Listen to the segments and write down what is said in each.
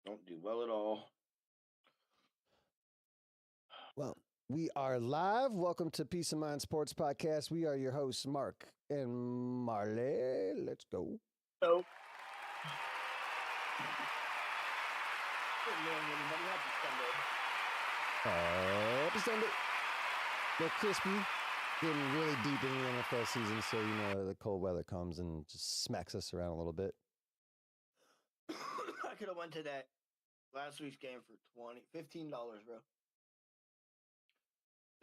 Don't do well at all. Well, we are live. Welcome to Peace of Mind Sports Podcast. We are your hosts, Mark and Marley. Let's go. So, good morning, everybody. Happy Sunday. Happy Sunday. They're crispy, getting really deep in the NFL season, so you know the cold weather comes and just smacks us around a little bit. I could have went to that last week's game for $15, bro.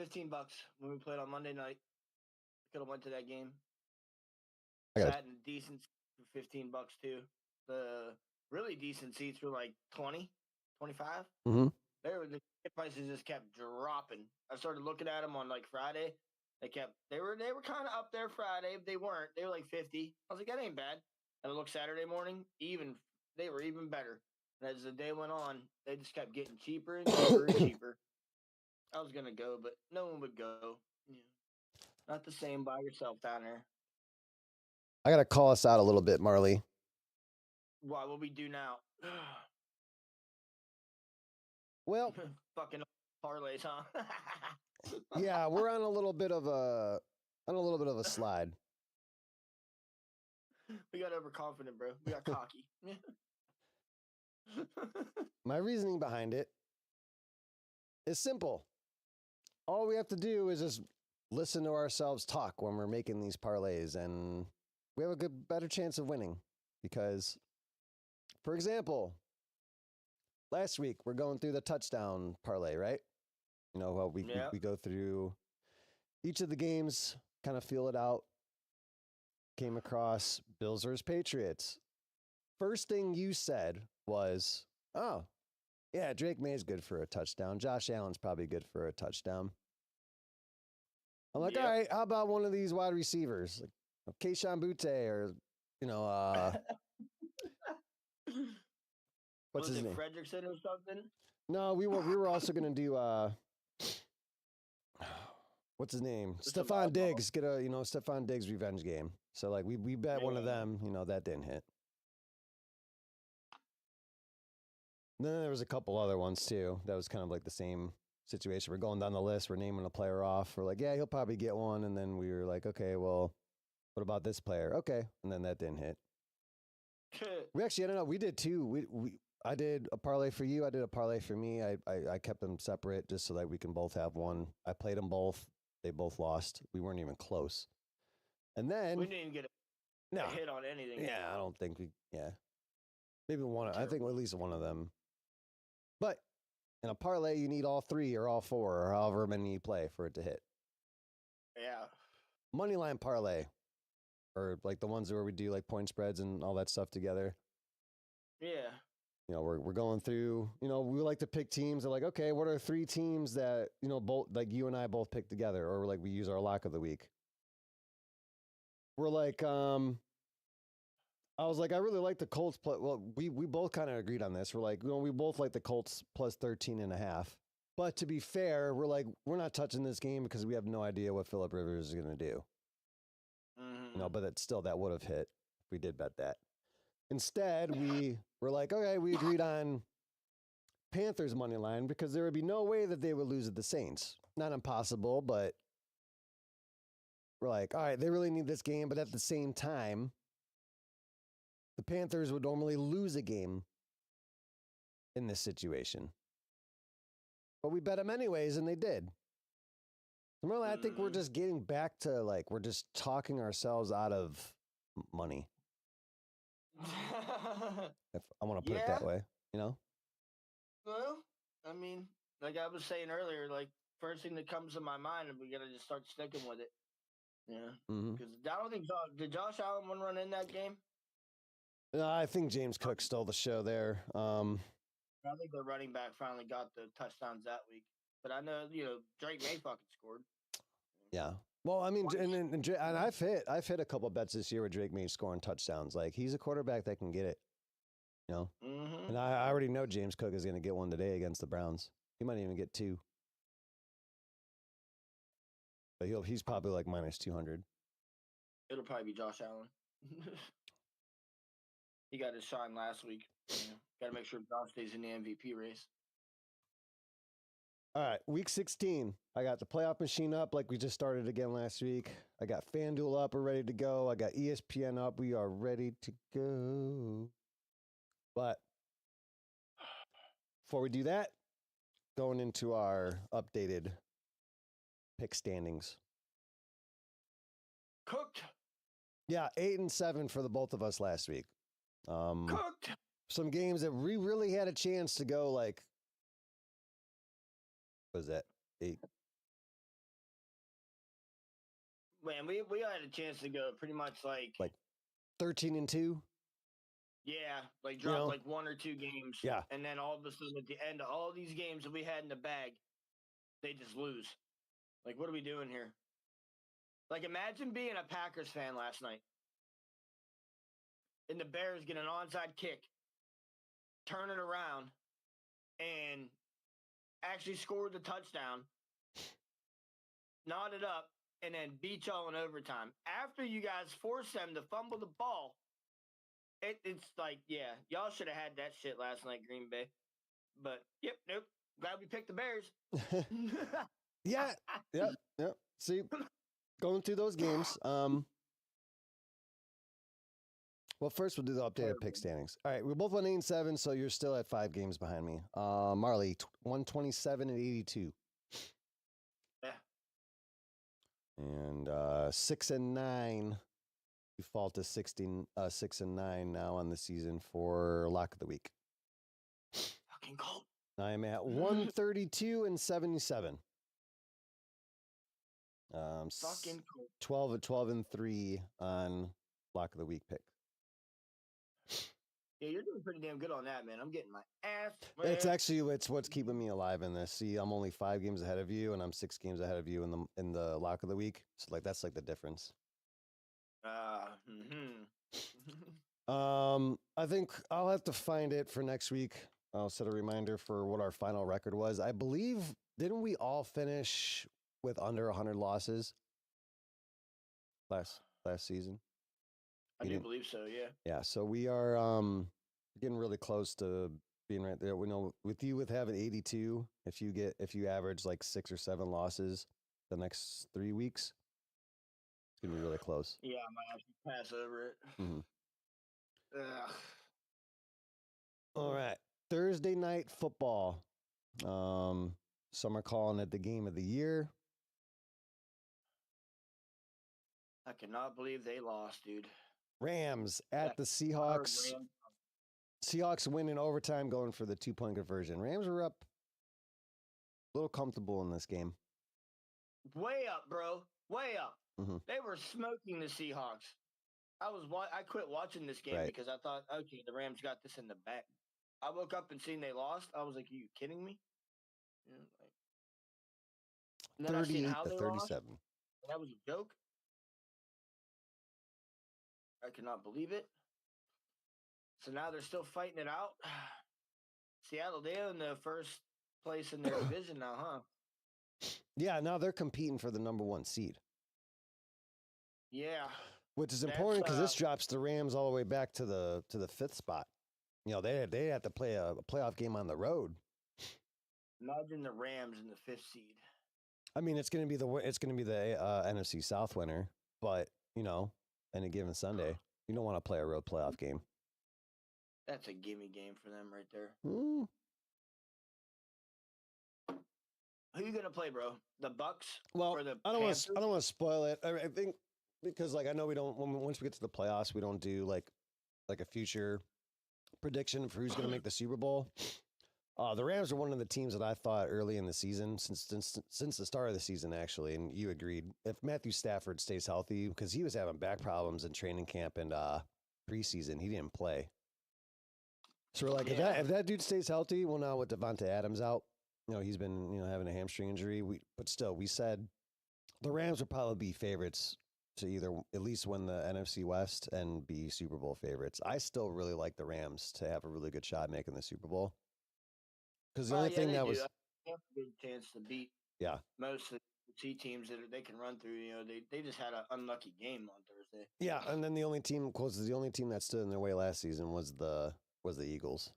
$15 when we played on Monday night. I could have went to that game. Sat in decent for $15 too. The really decent seats were like 20, 25. Mm-hmm. The prices just kept dropping. I started looking at them on like Friday. They were kind of up there Friday. They weren't. They were like 50. I was like, that ain't bad. And I looked Saturday morning, they were even better. And as the day went on, they just kept getting cheaper and cheaper and cheaper. I was gonna go, but no one would go. Yeah. Not the same by yourself down there. I got to call us out a little bit, Marley. Why? What we do now? Well, fucking parlays, huh? yeah, we're on a little bit of a slide. We got overconfident, bro. We got cocky. My reasoning behind it is simple. All we have to do is just listen to ourselves talk when we're making these parlays, and we have a better chance of winning. Because, for example, last week we're going through the touchdown parlay, right? You know, we go through each of the games, kind of feel it out. Came across Bills versus Patriots. First thing you said was, "Oh, yeah, Drake May's good for a touchdown. Josh Allen's probably good for a touchdown." I'm like, all right, how about one of these wide receivers, like Keyshawn Butte or, you know, what's his name? Fredrickson or something? No, we were also gonna do what's his name? Stephon Diggs. Get a Stephon Diggs revenge game. So like we bet one of them. That didn't hit. And then there was a couple other ones too. That was kind of like the same situation. We're going down the list. We're naming a player off. We're like, yeah, he'll probably get one. And then we were like, okay, well, what about this player? Okay, and then that didn't hit. We actually, I don't know. We did two. I did a parlay for you. I did a parlay for me. I kept them separate just so that we can both have one. I played them both. They both lost. We weren't even close. And then we didn't even get a hit on anything. Yeah, I don't think we. Yeah, maybe one. I think at least one of them. But in a parlay, you need all three or all four or however many you play for it to hit. Yeah. Moneyline parlay, or like the ones where we do like point spreads and all that stuff together. Yeah. We're going through, we like to pick teams. They're like, okay, what are three teams that, both like you and I both pick together, or like we use our lock of the week. We're like, I was like, I really like the Colts. Well, we both kind of agreed on this. We're like, we both like the Colts plus 13.5. But to be fair, we're like, we're not touching this game because we have no idea what Phillip Rivers is going to do. Mm-hmm. But that would have hit if we did bet that. Instead, we were like, okay, we agreed on Panthers money line because there would be no way that they would lose at the Saints. Not impossible, but we're like, all right, they really need this game. But at the same time, the Panthers would normally lose a game in this situation. But we bet them anyways, and they did. Really, I think we're just getting back to we're just talking ourselves out of money. If I want to put it that way, Well, I mean, like I was saying earlier, first thing that comes to my mind, we gotta just start sticking with it. Yeah, because I don't think did Josh Allen run in that game. I think James Cook stole the show there. I think the running back finally got the touchdowns that week, but I know Drake May fucking scored. Yeah. Well, I mean, and I've hit a couple of bets this year with Drake May scoring touchdowns. Like he's a quarterback that can get it. And I already know James Cook is going to get one today against the Browns. He might even get two. But he's probably like minus 200. It'll probably be Josh Allen. He got his shine last week. Got to make sure Josh stays in the MVP race. All right, week 16. I got the playoff machine up like we just started again last week. I got FanDuel up. We're ready to go. I got ESPN up. We are ready to go. But before we do that, going into our updated pick standings. Cooked. Yeah, 8-7 for the both of us last week. Cooked. Some games that we really had a chance to go like, what was that? 8. Man, we had a chance to go pretty much like 13-2. Yeah, like drop like 1 or 2 games. Yeah. And then all of a sudden at the end of all these games that we had in the bag, they just lose. Like, what are we doing here? Like, imagine being a Packers fan last night. And the Bears get an onside kick, turn it around, and actually score the touchdown, knot it up, and then beat y'all in overtime. After you guys force them to fumble the ball, it's like, yeah, y'all should have had that shit last night, Green Bay. But, nope. Glad we picked the Bears. Yeah. Yep. See, going through those games. Well, first we'll do the updated pick standings. All right, we both won 8-7, so you're still at 5 games behind me. Marley, 127-82. Yeah. And 6-9. You fall to 6-9 now on the season for lock of the week. Fucking cold. I'm at 132-77. Fucking cold. 12-3 on lock of the week pick. Yeah, you're doing pretty damn good on that, man. I'm getting my ass. It's what's keeping me alive in this. See, I'm only 5 games ahead of you, and I'm 6 games ahead of you in the lock of the week. So like that's like the difference. I think I'll have to find it for next week. I'll set a reminder for what our final record was. I believe, didn't we all finish with under 100 losses last season? I do believe so, yeah. Yeah, so we are getting really close to being right there. We know with having 82, if you average like 6 or 7 losses the next 3 weeks, it's gonna be really close. Yeah, I might have to pass over it. Mm-hmm. All right, Thursday night football. Some are calling it the game of the year. I cannot believe they lost, dude. Rams at the Seahawks. Seahawks win in overtime, going for the 2-point conversion. Rams are up, a little comfortable in this game. Way up, bro. Way up. Mm-hmm. They were smoking the Seahawks. I quit watching this game because I thought, okay, the Rams got this in the back. I woke up and seen they lost. I was like, are you kidding me? You know, like, and then 38-37. That was a joke. I cannot believe it. So now they're still fighting it out. Seattle, they're in the first place in their division now, huh? Yeah, now they're competing for the number 1 seed. Yeah. Which is important because this drops the Rams all the way back to the 5th spot. You know, they have to play a playoff game on the road. Imagine the Rams in the 5th seed. I mean, it's going to be the NFC South winner, but you know, any given Sunday, you don't want to play a road playoff game. That's a gimme game for them right there. Mm. Who you gonna play, bro? The Bucks? Well, or the I don't want to spoil it. I think because like I know we don't. Once we get to the playoffs, we don't do like a future prediction for who's going to make the Super Bowl. The Rams are one of the teams that I thought early in the season, since the start of the season, actually, and you agreed. If Matthew Stafford stays healthy, because he was having back problems in training camp and preseason, he didn't play. So we're like, if that dude stays healthy, well, now with Devonta Adams out, you know, he's been having a hamstring injury. But still, we said the Rams would probably be favorites to either at least win the NFC West and be Super Bowl favorites. I still really like the Rams to have a really good shot making the Super Bowl. Because the only thing that was a good chance to beat most of the NFC teams that they can run through. You know, they just had an unlucky game on Thursday. Yeah, and then the only team that stood in their way last season was the Eagles.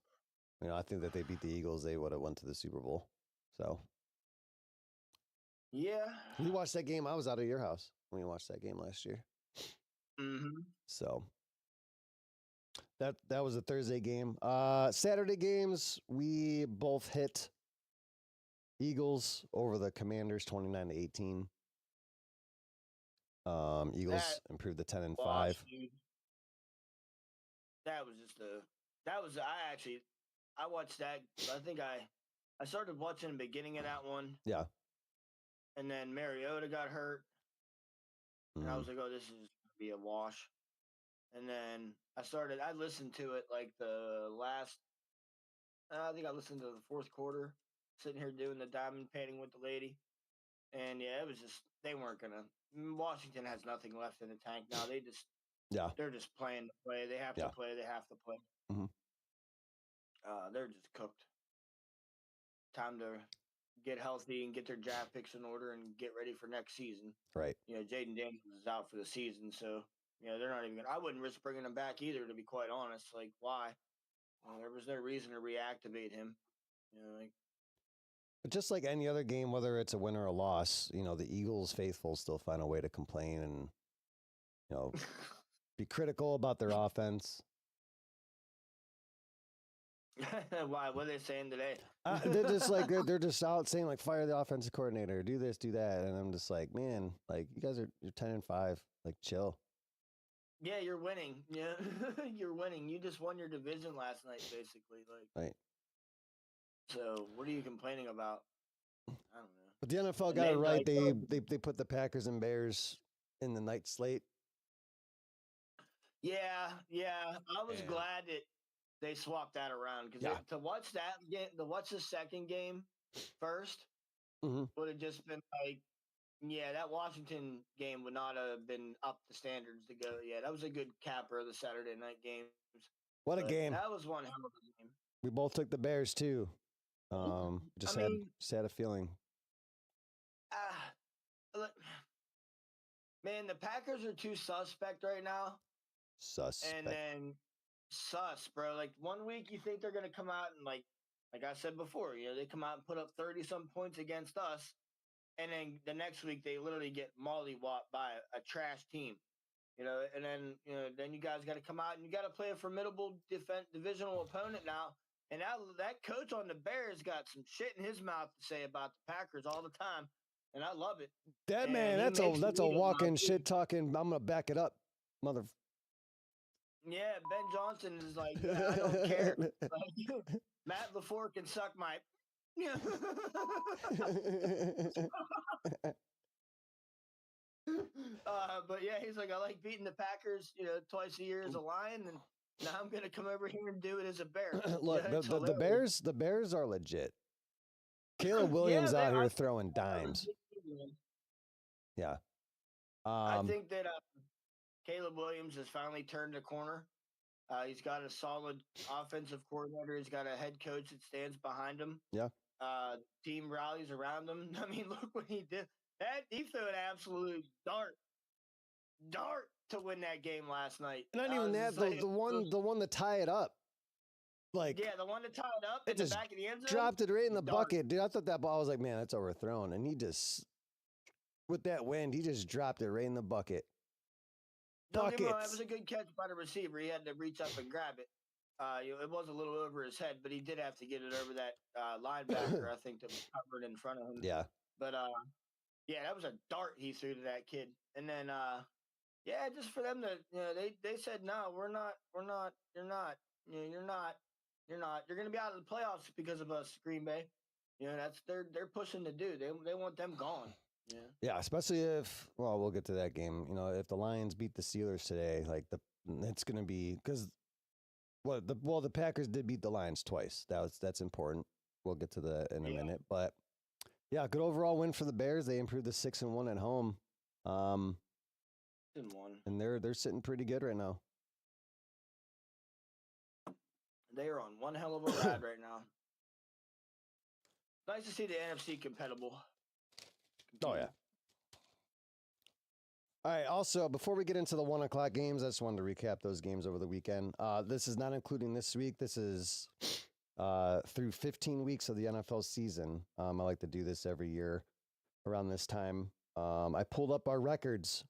You know, I think that they beat the Eagles, they would have went to the Super Bowl. So yeah, we watched that game. I was out of your house when we watched that game last year. So that was a Thursday game. Saturday games, we both hit Eagles over the Commanders 29-18. Eagles improved to 10-5. That was just I watched that. I think I started watching the beginning of that one. Yeah. And then Mariota got hurt. And I was like, oh, this is going to be a wash. And then I listened to it like the last, I think I listened to the fourth quarter, sitting here doing the diamond painting with the lady. And yeah, it was just, they weren't going to, Washington has nothing left in the tank now. They're just playing the play. They have to play. They have to play. Mm-hmm. They're just cooked. Time to get healthy and get their draft picks in order and get ready for next season. Right. You know, Jaden Daniels is out for the season, so you know they're not even. I wouldn't risk bringing him back either, to be quite honest. Like, why? Well, there was no reason to reactivate him. You know, like. But just like any other game, whether it's a win or a loss, you know, the Eagles faithful still find a way to complain and, you know, be critical about their offense. Why? What are they saying today? They're just like they're just out saying like fire the offensive coordinator, do this, do that, and I'm just like, man, like you guys you're 10-5, like chill. Yeah, you're winning. Yeah, you're winning. You just won your division last night, basically. Like, right. So what are you complaining about? I don't know. But the NFL got it right. They put the Packers and Bears in the night slate. Yeah. I was glad that they swapped that around because to watch the second game first would have just been like, that Washington game would not have been up to standards to go. Yeah, that was a good capper of the Saturday night games. What a game! That was one hell of a game. We both took the Bears too. Just had a feeling. Man, the Packers are too suspect right now. Suspect. And then bro. Like 1 week you think they're gonna come out and like I said before, you know, they come out and put up 30-some points against us, and then the next week they literally get mollywopped by a trash team. You know, and then then you guys got to come out and you got to play a formidable divisional opponent now. And now that coach on the Bears got some shit in his mouth to say about the Packers all the time, and I love it. That man, that's a walking shit talking. I'm gonna back it up, mother. Yeah, Ben Johnson is like, I don't care. Like, Matt LaFleur can suck my. But yeah, he's like, I like beating the Packers, you know, twice a year as a Lion, and now I'm gonna come over here and do it as a Bear. Look, the Bears are legit. Caleb Williams out here throwing dimes. Yeah. I think that Caleb Williams has finally turned a corner. He's got a solid offensive coordinator. He's got a head coach that stands behind him. Yeah. Team rallies around him. I mean, look what he did. He threw an absolute dart to win that game last night. Not even that. The one to tie it up. Like, yeah, the one to tie it up in the back of the end zone. Dropped it right in the bucket. Dude, I thought that ball was like, man, that's overthrown. And he just, with that wind, he just dropped it right in the bucket. Don't get me wrong, it was a good catch by the receiver. He had to reach up and grab it. It was a little over his head, but he did have to get it over that linebacker, I think, that was covered in front of him. Yeah. But, yeah, that was a dart he threw to that kid. And then, just for them to, you know, they said, no, you're not, you know, you're not. You're going to be out of the playoffs because of us, Green Bay. You know, they're pushing to do. They want them gone. Yeah. Yeah, especially if, well, we'll get to that game. You know, if the Lions beat the Steelers today, like it's going to be because the Packers did beat the Lions twice. That's important. We'll get to that in a minute, but yeah, good overall win for the Bears. They improved to 6-1 at home. 6-1. And they're sitting pretty good right now. They are on one hell of a ride right now. Nice to see the NFC competible. Oh, yeah. All right. Also, before we get into the 1:00 games, I just wanted to recap those games over the weekend. This is not including this week. This is through 15 weeks of the NFL season. I like to do this every year around this time. I pulled up our records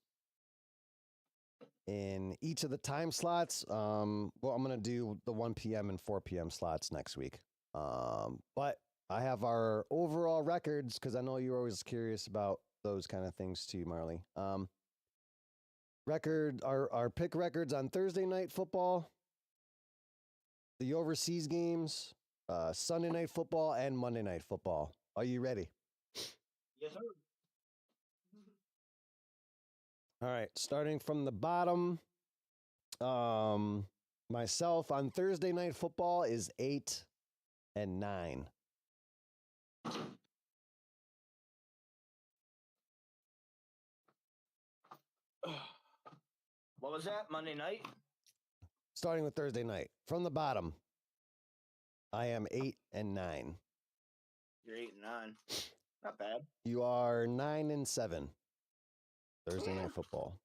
in each of the time slots. I'm going to do the 1 p.m. and 4 p.m. slots next week. But I have our overall records because I know you're always curious about those kind of things too, Marley. Our pick records on Thursday night football, the overseas games, Sunday night football, and Monday night football. Are you ready? Yes, sir. All right, starting from the bottom. Myself on Thursday night football is 8-9. What was that? Monday night? Starting with Thursday night. From the bottom, I am 8-9. You're 8-9. Not bad. You are 9-7. Thursday night football.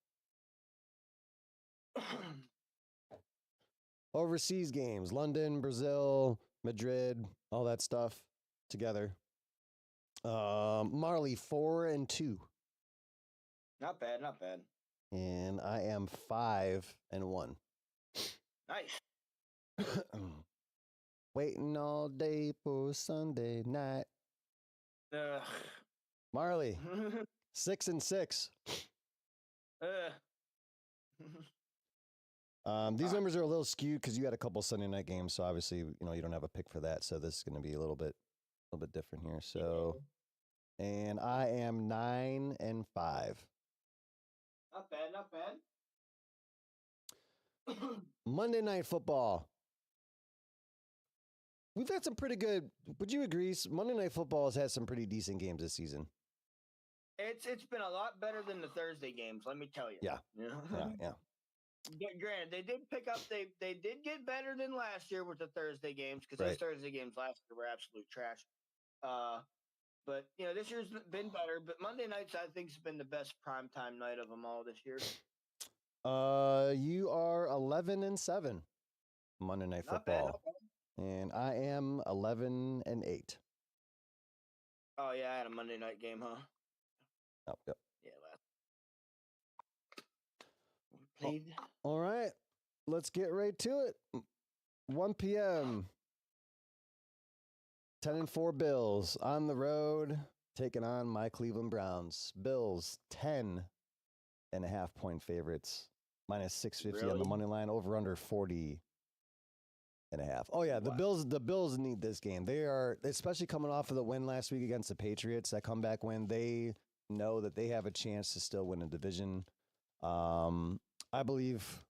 Overseas games, London, Brazil, Madrid, all that stuff together. Marley 4-2. Not bad, not bad. And I am 5-1. Nice. Waiting all day for Sunday night. Marley 6-6. These numbers are a little skewed because you had a couple Sunday night games, so obviously you don't have a pick for that. So this is going to be a little bit different here. So, and I am 9-5. Not bad, not bad. Monday night football. We've had some pretty good. Would you agree? Monday night football has had some pretty decent games this season. It's been a lot better than the Thursday games, let me tell you. Yeah. Yeah. Granted, they did pick up. They did get better than last year with the Thursday games because those Thursday games last year were absolute trash. But this year's been better. But Monday nights, I think, has been the best primetime night of them all this year. You are 11-7. Monday night football, not bad. And I am 11-8. Oh yeah, I had a Monday night game, huh? Yep. Yeah, played. All right, let's get right to it. 1 p.m. 10-4 Bills on the road taking on my Cleveland Browns. Bills 10.5-point favorites, minus 650 on the money line, over under 40.5. Oh yeah, the Bills need this game. They are, especially coming off of the win last week against the Patriots, that comeback win. They know that they have a chance to still win a division. I believe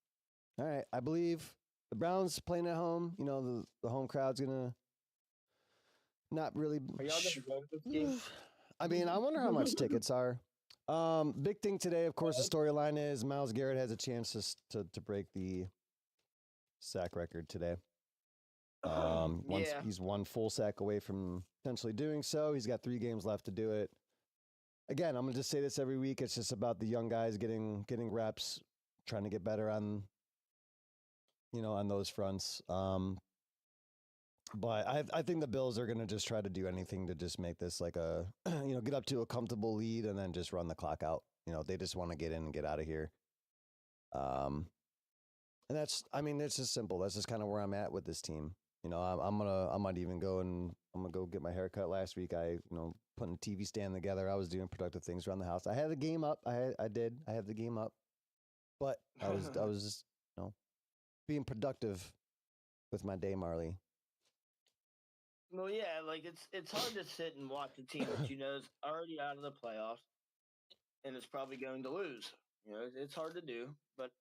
the Browns playing at home. The home crowd's gonna not really. Are y'all gonna go to this game? I mean, I wonder how much tickets are. Big thing today, of course, the storyline is Myles Garrett has a chance to break the sack record today. He's one full sack away from potentially doing so. He's got 3 games left to do it. Again, I'm gonna just say this every week. It's just about the young guys getting reps, trying to get better on those fronts. But I think the Bills are gonna just try to do anything to just make this like a get up to a comfortable lead and then just run the clock out. They just want to get in and get out of here. And it's just simple. That's just kind of where I'm at with this team. I might even go and I'm gonna go get my hair cut. Last week, putting a TV stand together. I was doing productive things around the house. I had the game up. I had the game up, but I was just being productive with my day, Marley. Well, yeah, like it's hard to sit and watch a team that is already out of the playoffs and is probably going to lose. It's hard to do, but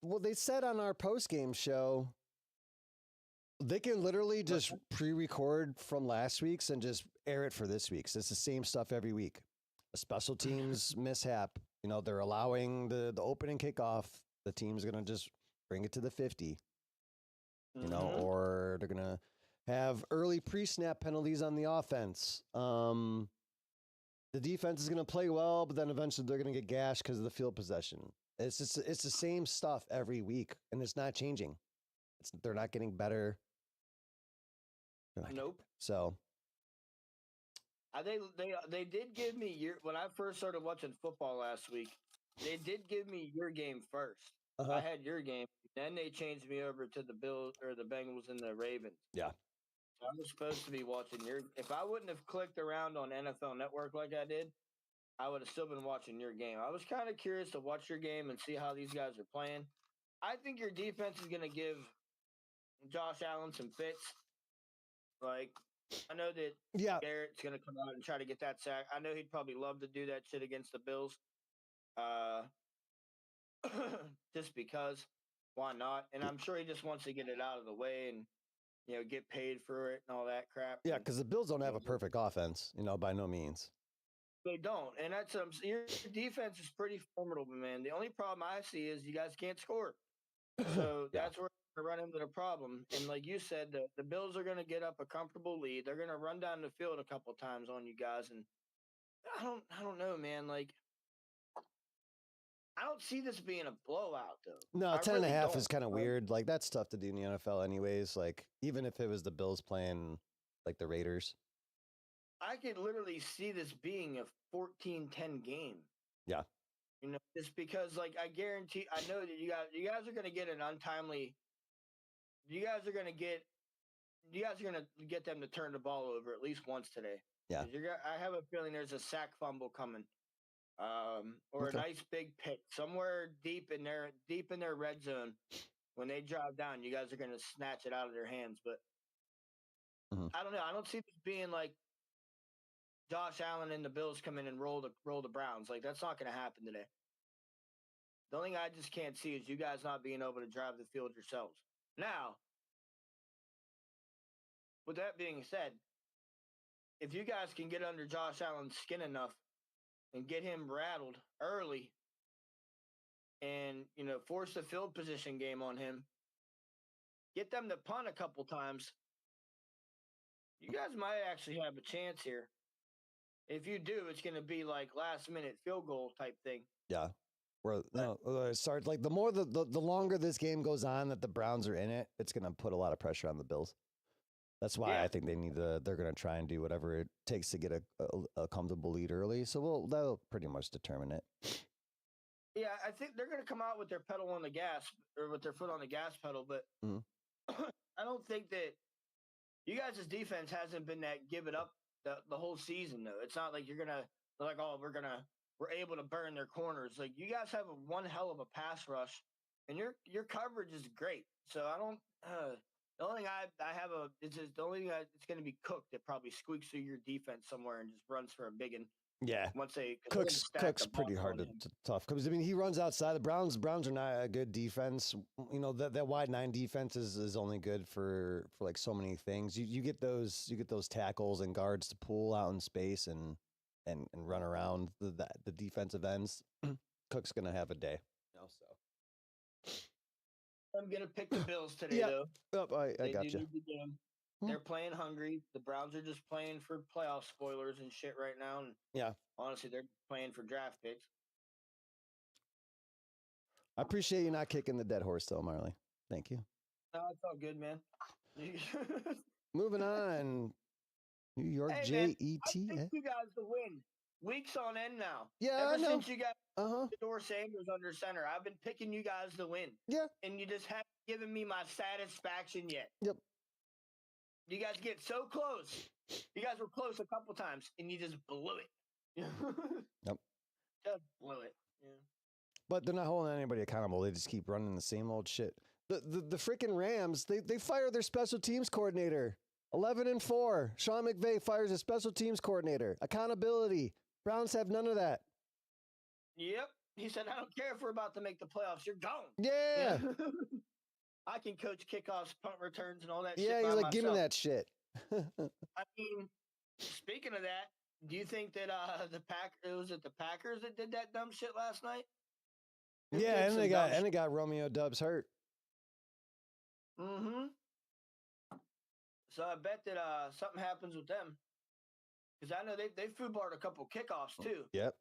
Well, they said on our post-game show, they can literally just pre-record from last week's and just air it for this week's. It's the same stuff every week. A special teams mishap. They're allowing the opening kickoff. The team's going to just bring it to the 50. Or they're going to have early pre-snap penalties on the offense. The defense is going to play well, but then eventually they're going to get gashed because of the field possession. It's the same stuff every week, and it's not changing. They're not getting better. Nope. So they did give me when I first started watching football last week. They did give me your game first. I had your game. Then they changed me over to the Bills or the Bengals and the Ravens. Yeah. I was supposed to be watching your. If I wouldn't have clicked around on NFL Network like I did, I would have still been watching your game. I was kind of curious to watch your game and see how these guys are playing. I think your defense is going to give Josh Allen some fits. Like, I know that Garrett's going to come out and try to get that sack. I know he'd probably love to do that shit against the Bills. Just because, why not? And I'm sure he just wants to get it out of the way and, get paid for it and all that crap. Yeah, because the Bills don't have a perfect offense, by no means. They don't. And that's your defense is pretty formidable, man. The only problem I see is you guys can't score. So that's where we run into the problem. And like you said, the Bills are going to get up a comfortable lead. They're going to run down the field a couple of times on you guys. And I don't know, man. Like, I don't see this being a blowout, though. No, 10.5 is kind of weird. Like, that's tough to do in the NFL anyways. Like, even if it was the Bills playing, like, the Raiders. I could literally see this being a 14-10 game. Yeah. Just because, like, I guarantee, I know that you guys are going to get an untimely, you guys are going to get them to turn the ball over at least once today. Yeah. I have a feeling there's a sack fumble coming. Or a nice big pick somewhere deep in their red zone. When they drive down, you guys are going to snatch it out of their hands. But I don't know. I don't see this being like Josh Allen and the Bills come in and roll the Browns. Like, that's not going to happen today. The only thing I just can't see is you guys not being able to drive the field yourselves. Now, with that being said, if you guys can get under Josh Allen's skin enough and get him rattled early and, force the field position game on him, get them to punt a couple times, you guys might actually have a chance here. If you do, it's going to be like last-minute field goal type thing. Yeah. Start like the more the longer this game goes on that the Browns are in it, it's going to put a lot of pressure on the Bills. That's why I think they're going to try and do whatever it takes to get a comfortable lead early. So that'll pretty much determine it. Yeah, I think they're going to come out with their pedal on the gas or with their foot on the gas pedal, but I don't think that you guys' defense hasn't been that give it up the whole season, though. It's not like they're like, oh, we're able to burn their corners. Like, you guys have one hell of a pass rush, and your coverage is great. So I don't. The only thing it's going to be Cook that probably squeaks through your defense somewhere and just runs for a big one. Yeah, Cook's pretty hard to tough because he runs outside. The Browns are not a good defense. That wide 9 defense is only good for like so many things. You get those tackles and guards to pull out in space and run around the defensive ends. Cook's gonna have a day. I'm gonna pick the Bills today, though. I got you. They're playing hungry. The Browns are just playing for playoff spoilers and shit right now. And honestly, they're playing for draft picks. I appreciate you not kicking the dead horse, though, Marley. Thank you. No, it's all good, man. Moving on. New York Jets. I think you guys to win. Weeks on end now. Yeah, Ever since you got Fedor Sanders under center, I've been picking you guys to win. Yeah. And you just haven't given me my satisfaction yet. Yep. You guys get so close. You guys were close a couple times, and you just blew it. Yep. Just blew it. Yeah. But they're not holding anybody accountable. They just keep running the same old shit. The freaking Rams, they fire their special teams coordinator. 11-4. Sean McVay fires a special teams coordinator. Accountability. Browns have none of that. Yep. He said, I don't care if we're about to make the playoffs. You're gone. Yeah. I can coach kickoffs, punt returns, and all that shit. Yeah, he's like, give me that shit. I mean, speaking of that, do you think that the Packers that did that dumb shit last night? Yeah, and they got Romeo Dubs hurt. Mm-hmm. So I bet that something happens with them. because I know they foobarred a couple kickoffs too. Yep.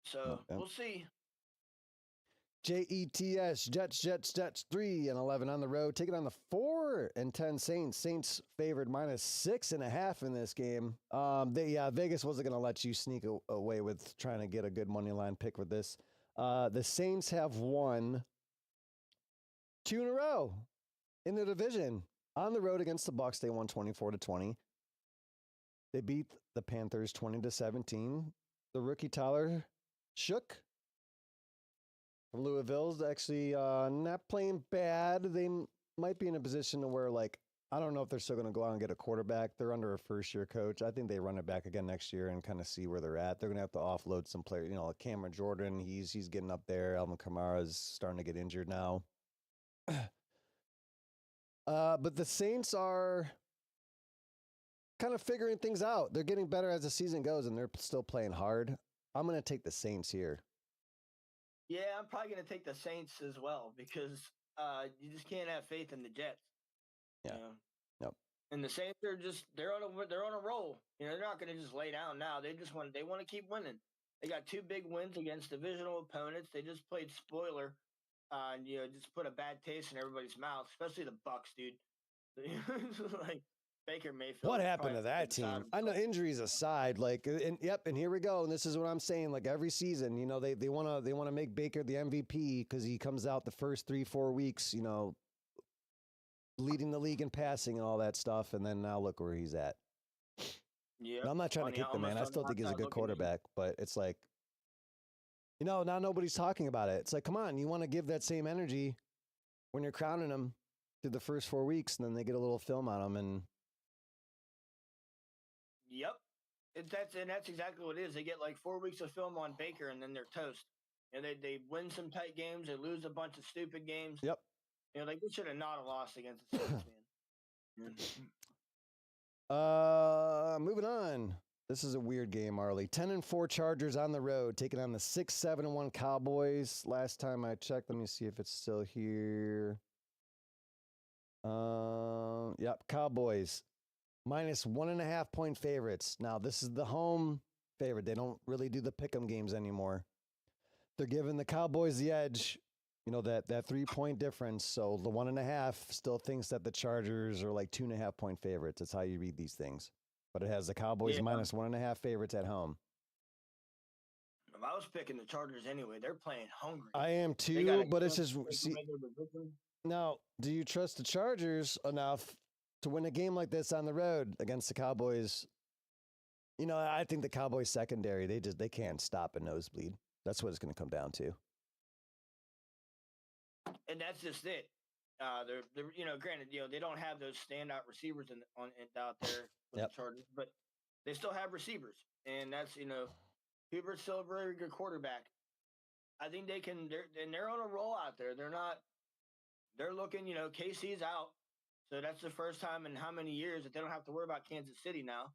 So Yep. we'll see. Jets 3-11 on the road. Take it on the 4-10 Saints. Saints favored -6.5 in this game. Vegas wasn't going to let you sneak away with trying to get a good money line pick with this. The Saints have won 2 in a row in the division. On the road against the Bucs, they won 24-20. They beat the Panthers 20-17. The rookie Tyler Shook from Louisville's actually not playing bad. They might be in a position to where, like, I don't know if they're still going to go out and get a quarterback. They're under a first-year coach. I think they run it back again next year and kind of see where they're at. They're going to have to offload some players. You know, like Cameron Jordan, he's getting up there. Alvin Kamara's starting to get injured now. But the Saints are kind of figuring things out. They're getting better as the season goes, and they're still playing hard. I'm going to take the Saints here. Yeah, I'm probably going to take the Saints as well because you just can't have faith in the Jets. Yeah. You know? Yep. And the Saints are they're on a roll. You know, they're not going to just lay down now. They want to keep winning. They got 2 big wins against divisional opponents. They just played spoiler, and just put a bad taste in everybody's mouth, especially the Bucs, dude. Like Baker Mayfield. What happened to that team? I know, injuries aside, like, and here we go. And this is what I'm saying. Like every season, they want to make Baker the MVP because he comes out the first 3-4 weeks, leading the league in passing and all that stuff. And then now look where he's at. Yeah, I'm not trying to kick the man. I still think he's a good quarterback, but it's like, now nobody's talking about it. It's like, come on, you want to give that same energy when you're crowning him through the first 4 weeks, and then they get a little film on him and. Yep. That's exactly what it is. They get like 4 weeks of film on Baker and then they're toast. And they win some tight games, they lose a bunch of stupid games. Yep. Like they should have not have lost against the Saints, man. Moving on. This is a weird game, Marley. 10-4 Chargers on the road, taking on the 6-7-1 Cowboys. Last time I checked, let me see if it's still here. Yep, Cowboys. -1.5 point favorites. Now, this is the home favorite. They don't really do the pick'em games anymore. They're giving the Cowboys the edge, that 3-point difference. So the 1.5 still thinks that the Chargers are like 2.5 point favorites. That's how you read these things. But it has the Cowboys -1.5 favorites at home. I was picking the Chargers anyway. They're playing hungry. I am too, but it's just now, do you trust the Chargers enough to win a game like this on the road against the Cowboys? I think the Cowboys secondary, they can't stop a nosebleed. That's what it's going to come down to. And that's just it. They're granted, they don't have those standout receivers out there with the Chargers, but they still have receivers, and that's Hubert's still a very good quarterback. I think they can. They're on a roll out there. They're looking. KC's out, so that's the first time in how many years that they don't have to worry about Kansas City now.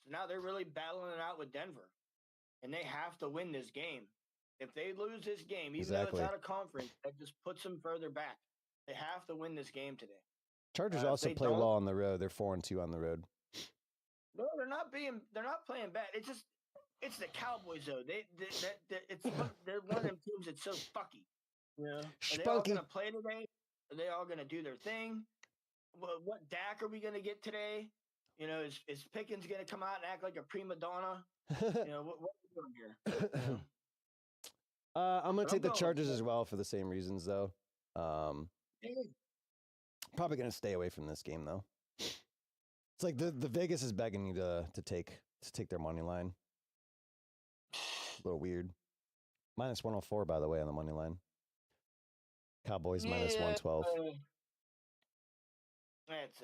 So now they're really battling it out with Denver, and they have to win this game. If they lose this game, even though it's out of conference, that just puts them further back. They have to win this game today. Chargers also play well on the road. They're 4-2 on the road. No, they're not playing bad. It's the Cowboys though. They're one of them teams that's so fucky. Are they all going to play today? Are they all going to do their thing? What Dak are we going to get today? Is Pickens going to come out and act like a prima donna? What are we doing here? I'm going to take the Chargers as well for the same reasons, though. Probably going to stay away from this game, though. It's like the Vegas is begging you to take their money line. A little weird. -104, by the way, on the money line. Cowboys -112. That's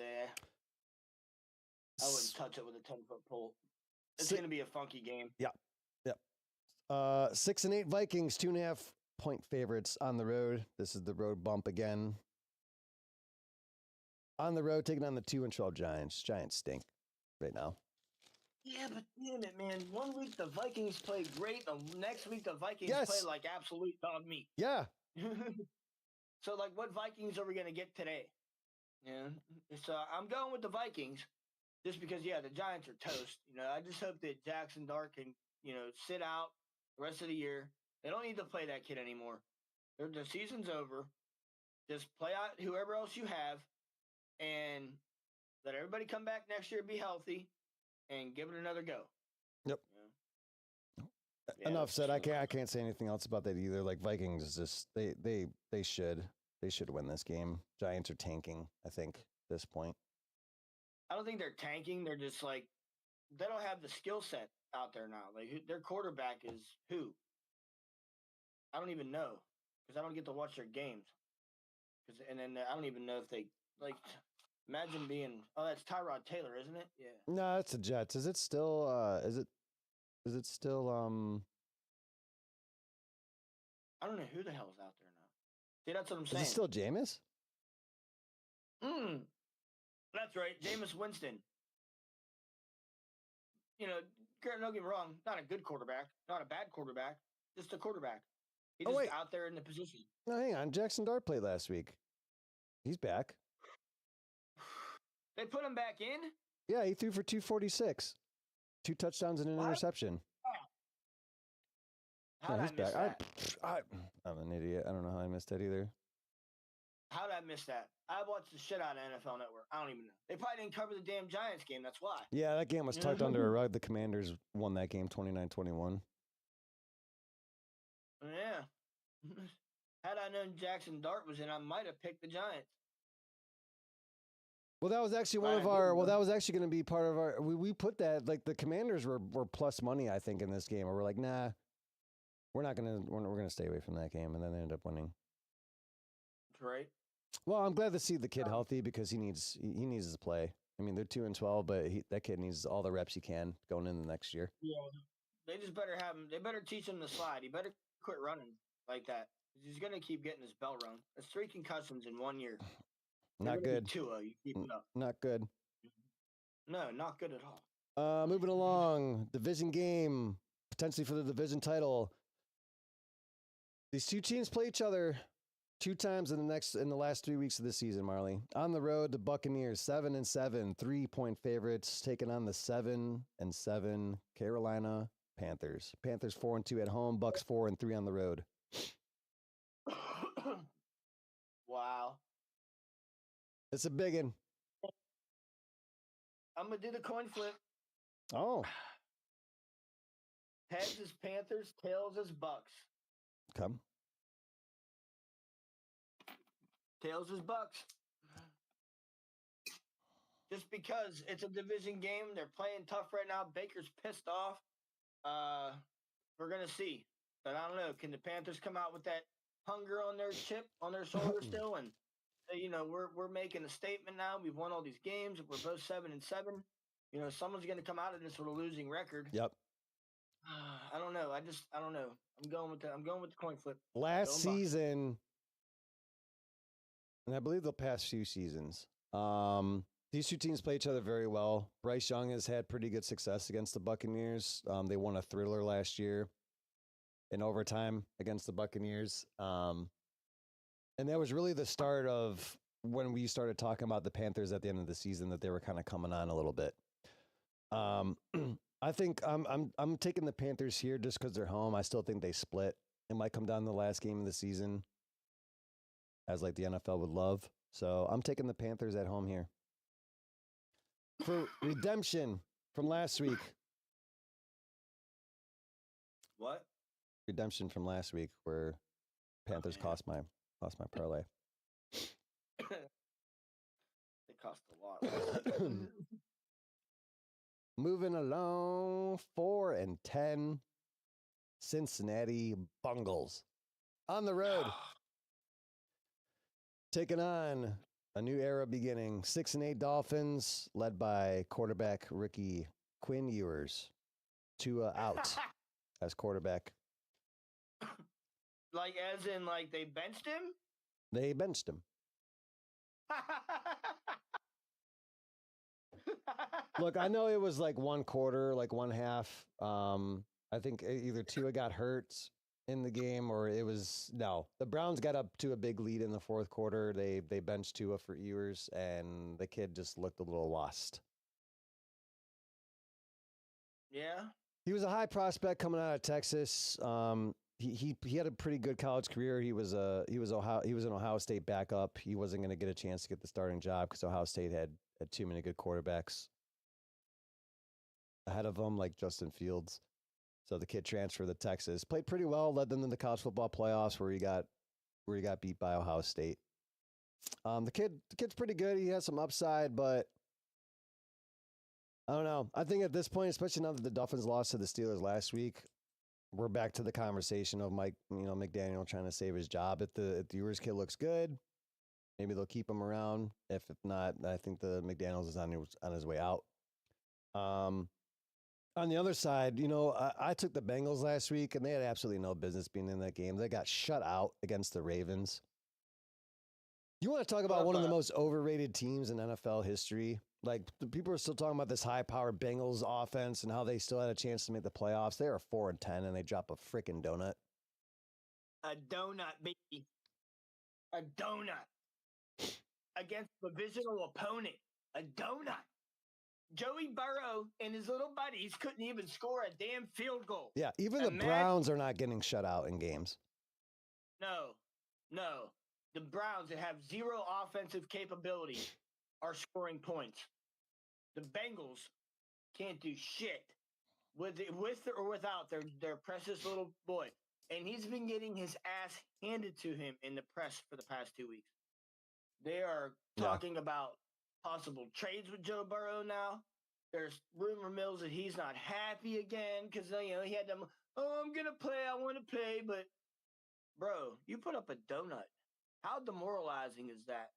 I wouldn't touch it with a 10-foot pole. It's going to be a funky game. Yeah. 6-8 Vikings, 2.5 point favorites on the road. This is the road bump again. On the road, taking on the 2-12 Giants. Giants stink right now. Yeah, but damn it, man. 1 week the Vikings play great. The next week the Vikings play like absolute dog meat. Yeah. So, like, what Vikings are we going to get today? Yeah. So I'm going with the Vikings. just because, the Giants are toast. I just hope that Jackson Dart can, sit out the rest of the year. They don't need to play that kid anymore. The season's over. Just play out whoever else you have and let everybody come back next year, be healthy, and give it another go. Yep. Yeah, Enough said. I can't say anything else about that either. Like Vikings is just they should win this game. Giants are tanking, I think, at this point. I don't think they're tanking. They're just like they don't have the skill set out there now. Like their quarterback is who? I don't even know because I don't get to watch their games. And then I don't even know if they like. Imagine being that's Tyrod Taylor, isn't it? Yeah. No, it's the Jets. Is it still? Is it still? I don't know who the hell's out there now. See, that's what I'm saying. Is it still Jameis? That's right, Jameis Winston. Don't get me wrong, not a good quarterback, not a bad quarterback, just a quarterback. He's just out there in the position. No, hang on. Jackson Dart played last week. He's back. They put him back in? Yeah, he threw for 246. 2 touchdowns and an interception. How did I miss that? I'm an idiot. I don't know how I missed that either. How did I miss that? I watched the shit out of NFL Network. I don't even know. They probably didn't cover the damn Giants game. That's why. Yeah, that game was tucked under a rug. The Commanders won that game 29-21. Yeah. Had I known Jackson Dart was in, I might have picked the Giants. Well, that was actually one of our. Well, that was actually going to be part of our. We put that like the Commanders were plus money, I think, in this game. And we're like, nah, we're gonna stay away from that game, and then they ended up winning. That's right. Well, I'm glad to see the kid healthy because he needs to play. I mean, they're 2-12, but that kid needs all the reps he can going in the next year. Yeah, they just better have him. They better teach him to slide. He better quit running like that. He's gonna keep getting his bell rung. That's 3 concussions in 1 year. Not good. Tua, you keep it up. Not good. No, not good at all. Moving along, division game potentially for the division title. These two teams play each other 2 times in the last 3 weeks of the season, Marley. On the road, the Buccaneers 7-7, 3-point favorites, taking on the 7-7 Carolina Panthers. Panthers 4-2 at home, Bucks 4-3 on the road. Wow. It's a big one. I'm gonna do the coin flip. Oh. Heads is Panthers, tails is Bucks. Come. Tails is Bucks. Just because it's a division game, they're playing tough right now. Baker's pissed off. We're gonna see, but I don't know. Can the Panthers come out with that hunger on their chip, on their shoulder still, and say, we're making a statement now. We've won all these games. We're both 7-7. Someone's gonna come out of this with a losing record. Yep. I don't know. I don't know. I'm going with the coin flip. Last season, and I believe the past few seasons, these two teams play each other very well. Bryce Young has had pretty good success against the Buccaneers. They won a thriller last year in overtime against the Buccaneers. And that was really the start of when we started talking about the Panthers at the end of the season, that they were kind of coming on a little bit. I think I'm taking the Panthers here just because they're home. I still think they split. It might come down to the last game of the season, as like the NFL would love. So I'm taking the Panthers at home here. For redemption from last week. What? Redemption from last week where Panthers cost my parlay. It cost a lot. Moving along, 4-10 Cincinnati Bungles on the road. Taking on a new era beginning. 6-8 Dolphins, led by quarterback rookie Quinn Ewers. Tua out as quarterback. Like, as in, like, they benched him? They benched him. Look, I know it was like one quarter, like one half. I think either Tua got hurt in the game or the Browns got up to a big lead in the fourth quarter. They benched Tua for Ewers and the kid just looked a little lost. Yeah. He was a high prospect coming out of Texas. He had a pretty good college career. He was an Ohio State backup. He wasn't going to get a chance to get the starting job because Ohio State had too many good quarterbacks ahead of him, like Justin Fields. So the kid transferred to Texas, played pretty well, led them to the college football playoffs where he got beat by Ohio State. The kid's pretty good. He has some upside, but I don't know. I think at this point, especially now that the Dolphins lost to the Steelers last week, we're back to the conversation of Mike, McDaniel trying to save his job. If the Ewers kid looks good, maybe they'll keep him around. If not, I think the McDaniels is on his way out. On the other side, I took the Bengals last week, and they had absolutely no business being in that game. They got shut out against the Ravens. You want to talk about one of the most overrated teams in NFL history? Like, the people are still talking about this high-powered Bengals offense and how they still had a chance to make the playoffs. They are 4-10, and they drop a freaking donut. A donut, baby. A donut. Against a divisional opponent. A donut. Joey Burrow and his little buddies couldn't even score a damn field goal. Yeah, even the Browns are not getting shut out in games. No. The Browns that have zero offensive capability are scoring points. The Bengals can't do shit with or without their precious little boy. And he's been getting his ass handed to him in the press for the past 2 weeks. They are talking about possible trades with Joe Burrow now. There's rumor mills that he's not happy again because he had them. Oh, I'm gonna play. I want to play, but bro, you put up a donut. How demoralizing is that?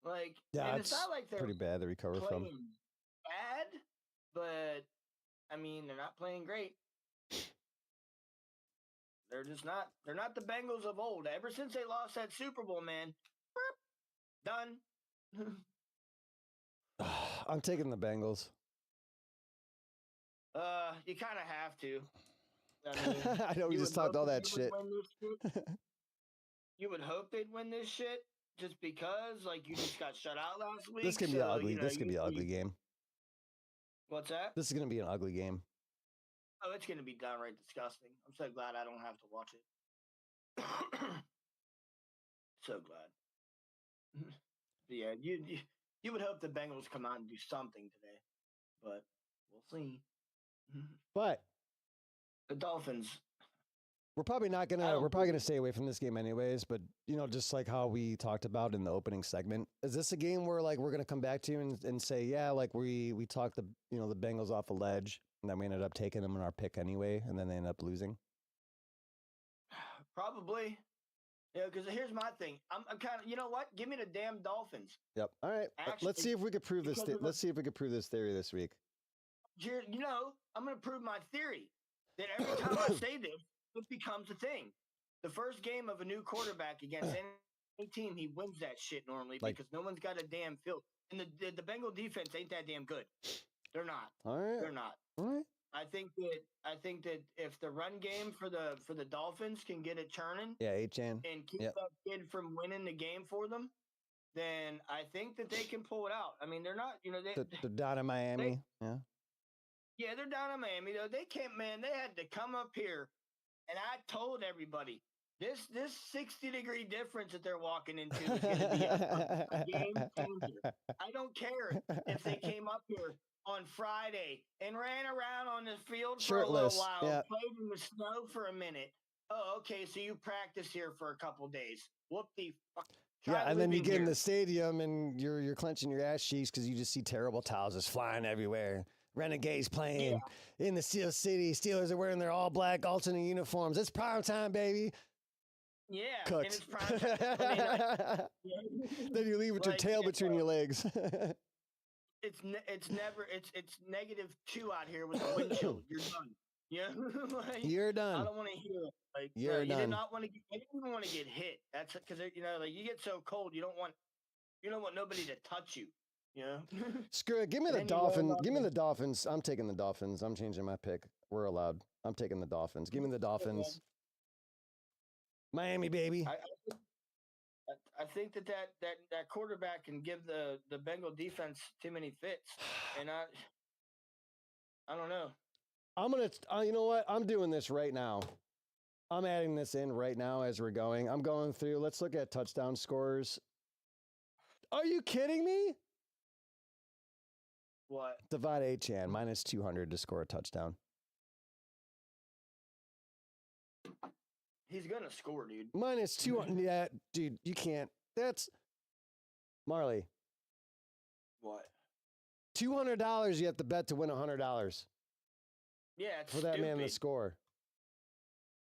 Like, and it's not like they're pretty bad to recover from. Bad, but I mean, they're not playing great. They're just not. They're not the Bengals of old. Ever since they lost that Super Bowl, man, done. I'm taking the Bengals. You kind of have to. I mean, I know we just talked all that shit. You would hope they'd win this shit just because, like, you just got shut out last week. This could be ugly. This could be an ugly game. What's that? This is going to be an ugly game. Oh, it's going to be downright disgusting. I'm so glad I don't have to watch it. So glad. But yeah, you would hope the Bengals come out and do something today, but we'll see. But the Dolphins. We're probably gonna stay away from this game anyways, but just like how we talked about in the opening segment, is this a game where like we're gonna come back to and say, yeah, like we talked the Bengals off a ledge and then we ended up taking them in our pick anyway, and then they ended up losing? Probably. Yeah, because here's my thing. I'm kind of, you know what? Give me the damn Dolphins. Yep. All right. Actually, let's see if we could prove this. Let's see if we could prove this theory this week. I'm going to prove my theory that every time I say this, it becomes a thing. The first game of a new quarterback against any team, he wins that shit normally because no one's got a damn field. And the Bengal defense ain't that damn good. They're not. All right. They're not. All right. I think that if the run game for the Dolphins can get it churning, and keep that kid from winning the game for them, then I think that they can pull it out. I mean, they're not, they're down in Miami. Yeah, they're down in Miami though. They can't, man. They had to come up here, and I told everybody this 60-degree difference that they're walking into is going to be a game changer. I don't care if they came up here on Friday and ran around on the field shirtless for a little while, played in the snow for a minute. Oh, okay, so you practice here for a couple days. Whoop the fuck. Yeah, and then you get in the stadium and you're clenching your ass cheeks because you just see terrible towels just flying everywhere. Renegades playing in the Steel City. Steelers are wearing their all black alternate uniforms. It's prime time, baby. Yeah, cooked. And it's prime time. Then you leave with your tail between your legs. It's -2 out here with the wind chill. You're done. Yeah, you're done. I don't want to hear it. Like you're done. You did not want to. I didn't even want to get hit. That's because like you get so cold. You don't want nobody to touch you. Yeah. Screw it. Give me the Dolphins. Give me the Dolphins. I'm taking the Dolphins. I'm changing my pick. We're allowed. I'm taking the Dolphins. Give me the Dolphins. Miami, baby. I think that quarterback can give the Bengal defense too many fits, and I don't know. I'm going to, you know what? I'm doing this right now. I'm adding this in right now as we're going. I'm going through. Let's look at touchdown scores. Are you kidding me? What? Divide A-Chan, minus 200 to score a touchdown. He's going to score, dude. Minus 200. Yeah, dude, you can't. That's Marley. What? $200 you have to bet to win $100. Yeah, it's for that stupid. man to score.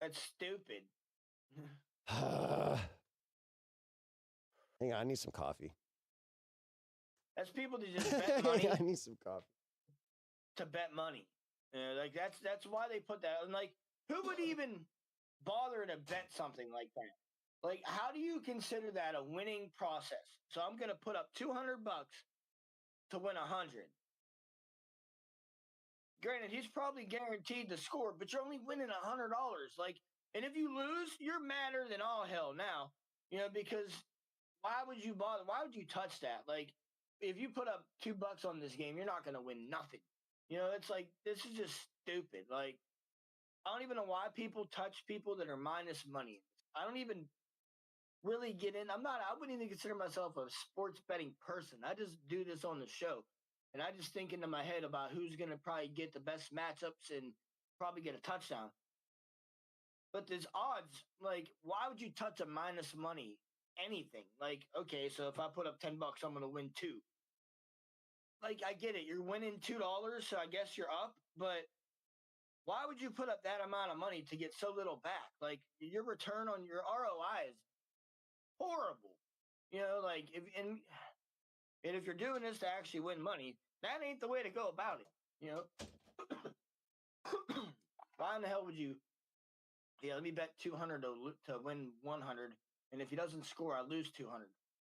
That's stupid. Hang on, I need some coffee. That's people that just bet money. I need some coffee. To bet money. Like that's why they put that. And like, who would even bother to bet something like that? Like, how do you consider that a winning process? So I'm gonna put up $200 to win 100. Granted, he's probably guaranteed to score, but you're only winning $100. Like, and if you lose, you're madder than all hell now. Because why would you bother? Why would you touch that? Like, if you put up $2 on this game, you're not going to win nothing. It's like, this is just stupid. Like, I don't even know why people touch people that are minus money. I don't even really get in. I wouldn't even consider myself a sports betting person. I just do this on the show. And I just think into my head about who's going to probably get the best matchups and probably get a touchdown. But there's odds. Like, why would you touch a minus money anything? Like, okay, so if I put up $10, I'm going to win 2. Like, I get it. You're winning $2, so I guess you're up. But why would you put up that amount of money to get so little back? Like, your return on your ROI is horrible. Like, if you're doing this to actually win money, that ain't the way to go about it. Why in the hell would you? Yeah, let me bet 200 to win 100, and if he doesn't score, I lose 200.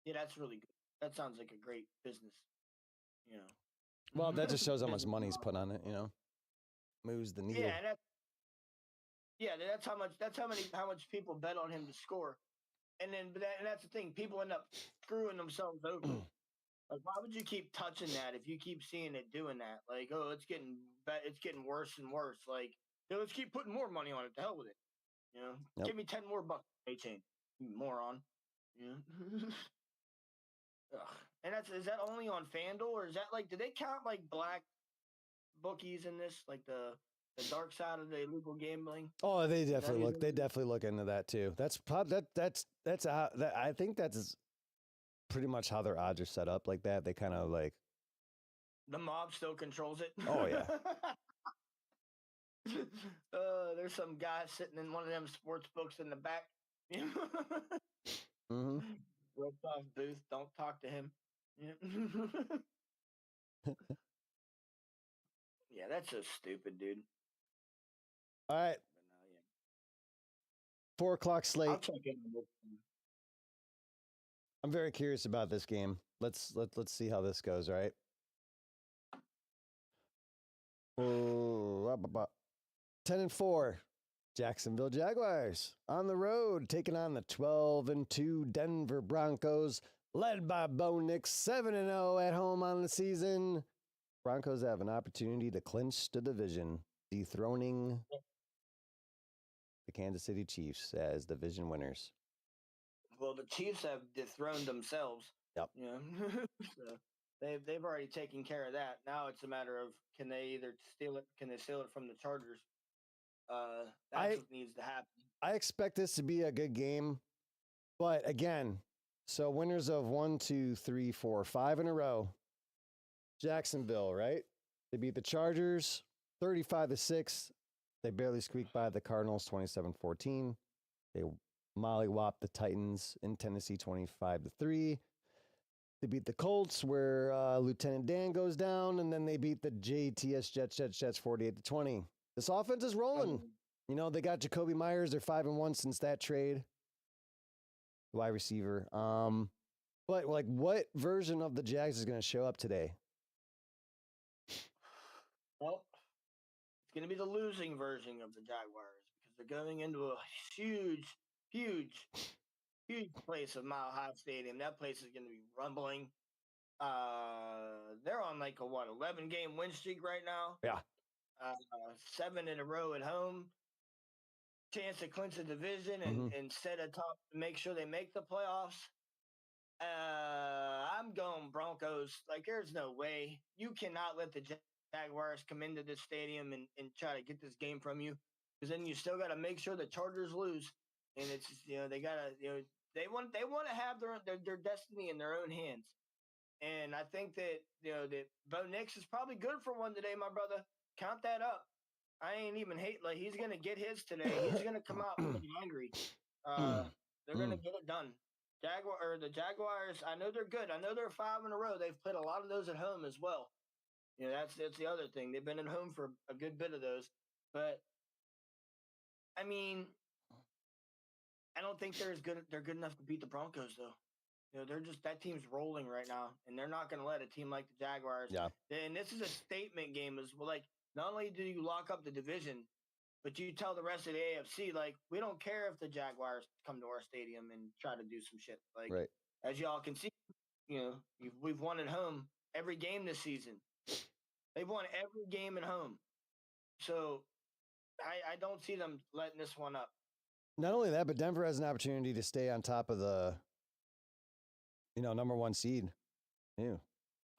Yeah, that's really good. That sounds like a great business. Well, that just shows how much money's put on it. Moves the needle. Yeah, that's how much. That's how much people bet on him to score, and that's the thing. People end up screwing themselves over. Like, why would you keep touching that if you keep seeing it doing that? Like, oh, it's getting worse and worse. Like, let's keep putting more money on it. To hell with it. Yep. Give me 10 more bucks, A-Chain, you moron. And is that only on FanDuel, or is that like, do they count like black bookies in this, like the dark side of the illegal gambling? Oh, they definitely look. They definitely look into that too. That's I think that's pretty much how their odds are set up like that. They kind of like the mob still controls it. Oh yeah. There's some guy sitting in one of them sports books in the back. Mm-hmm. Roped off booth. Don't talk to him. Yeah, that's so stupid, dude. All right. 4 o'clock slate. I'll check in on this one. I'm very curious about this game. Let's see how this goes. All right. Oh, 10-4. Jacksonville Jaguars on the road taking on the 12-2 Denver Broncos, led by Bo Nix, 7-0 at home on the season. Broncos have an opportunity to clinch the division, dethroning the Kansas City Chiefs as division winners. Well, the Chiefs have dethroned themselves. Yep. So they've already taken care of that. Now it's a matter of can they either steal it? Can they steal it from the Chargers? That's what needs to happen. I expect this to be a good game, but again, so winners of 1, 2, 3, 4, 5 in a row. Jacksonville, right? They beat the Chargers 35-6. They barely squeaked by the Cardinals 27-14. They mollywopped the Titans in Tennessee 25-3. They beat the Colts where Lieutenant Dan goes down, and then they beat the JTS Jets 48-20. This offense is rolling. They got Jacoby Myers. They're 5-1 since that trade. Wide receiver. But like, what version of the Jags is going to show up today? Well, it's going to be the losing version of the Jaguars because they're going into a huge place of Mile High Stadium. That place is going to be rumbling. They're on like a 11-game win streak right now. Yeah. 7 in a row at home, chance to clinch the division and set a top to make sure they make the playoffs. I'm going Broncos. Like, there's no way you cannot let the Jaguars come into this stadium and try to get this game from you, because then you still got to make sure the Chargers lose, and it's they gotta they want to have their destiny in their own hands. And I think that that Bo Nix is probably good for one today, my brother. Count that up. I ain't even hate, like, he's gonna get his today. He's gonna come out pretty angry. They're gonna get it done. The Jaguars, I know they're good. I know they're 5 in a row. They've played a lot of those at home as well. That's the other thing. They've been at home for a good bit of those. But I mean, I don't think they're good enough to beat the Broncos though. They're just, that team's rolling right now, and they're not going to let a team like the Jaguars. Yeah. And this is a statement game as well. Like, not only do you lock up the division, but you tell the rest of the AFC, like, we don't care if the Jaguars come to our stadium and try to do some shit. Like, right. as y'all can see, we've won at home every game this season. They've won every game at home. So I don't see them letting this one up. Not only that, but Denver has an opportunity to stay on top of the, number 1 seed. Ew.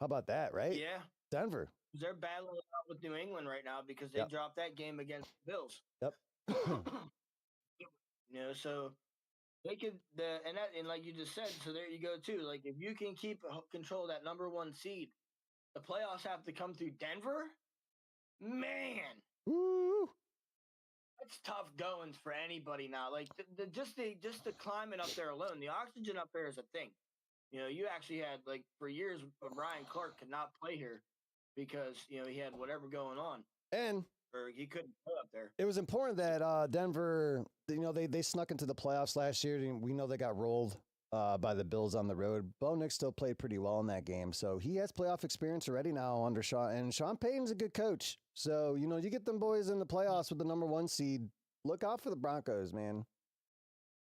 How about that, right? Yeah. Denver. They're battling out with New England right now because they dropped that game against the Bills. Yep. So they could, and like you just said, so there you go too. Like, if you can keep control of that number 1 seed, the playoffs have to come through Denver. Man, woo, that's tough goings for anybody now. Like, just the climate up there alone, the oxygen up there is a thing. You actually had, like, for years, Ryan Clark could not play here because he had whatever going on, and or he couldn't play up there. It was important that Denver, they snuck into the playoffs last year. And we know they got rolled by the Bills on the road. Bo Nix still played pretty well in that game, so he has playoff experience already now under Sean. And Sean Payton's a good coach, so you get them boys in the playoffs with the number 1 seed. Look out for the Broncos, man.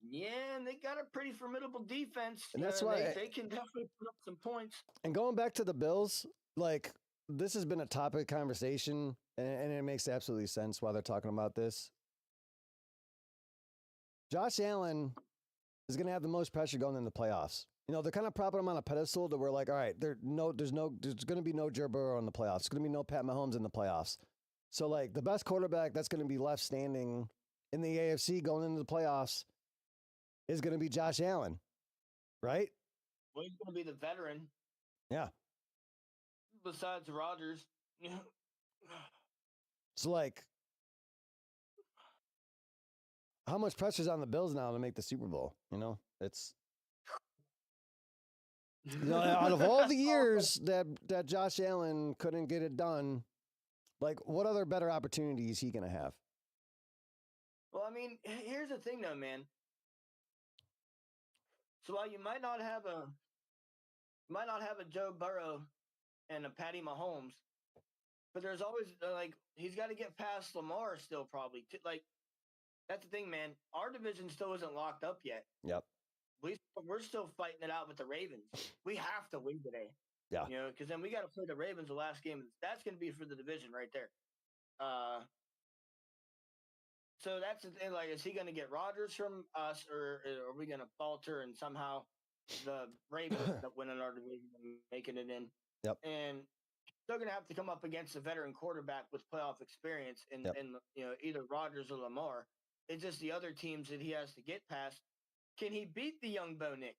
Yeah, and they got a pretty formidable defense. And that's why they can definitely put up some points. And going back to the Bills, like, this has been a topic of conversation, and it makes absolutely sense why they're talking about this. Josh Allen is going to have the most pressure going in the playoffs. They're kind of propping him on a pedestal to where, like, all right, there's going to be no Joe Burrow in the playoffs. There's going to be no Pat Mahomes in the playoffs. So, like, the best quarterback that's going to be left standing in the AFC going into the playoffs is going to be Josh Allen, right? Well, he's going to be the veteran. Yeah. Besides Rodgers. So, like, how much pressure's on the Bills now to make the Super Bowl? It's out of all the years that Josh Allen couldn't get it done, like, what other better opportunity is he going to have? Well, I mean, here's the thing, though, man. So while you might not have a Joe Burrow and a Patty Mahomes, but there's always, like, he's got to get past Lamar still, probably. Like, that's the thing, man. Our division still isn't locked up yet. Yep. We're still fighting it out with the Ravens. We have to win today. Yeah. Because then we got to play the Ravens the last game. That's going to be for the division right there. So that's the thing. Like, is he going to get Rodgers from us, or are we going to falter and somehow the Ravens end up winning our division and making it in? Yep. And they're going to have to come up against a veteran quarterback with playoff experience, and either Rodgers or Lamar. It's just the other teams that he has to get past. Can he beat the young Bo Nix?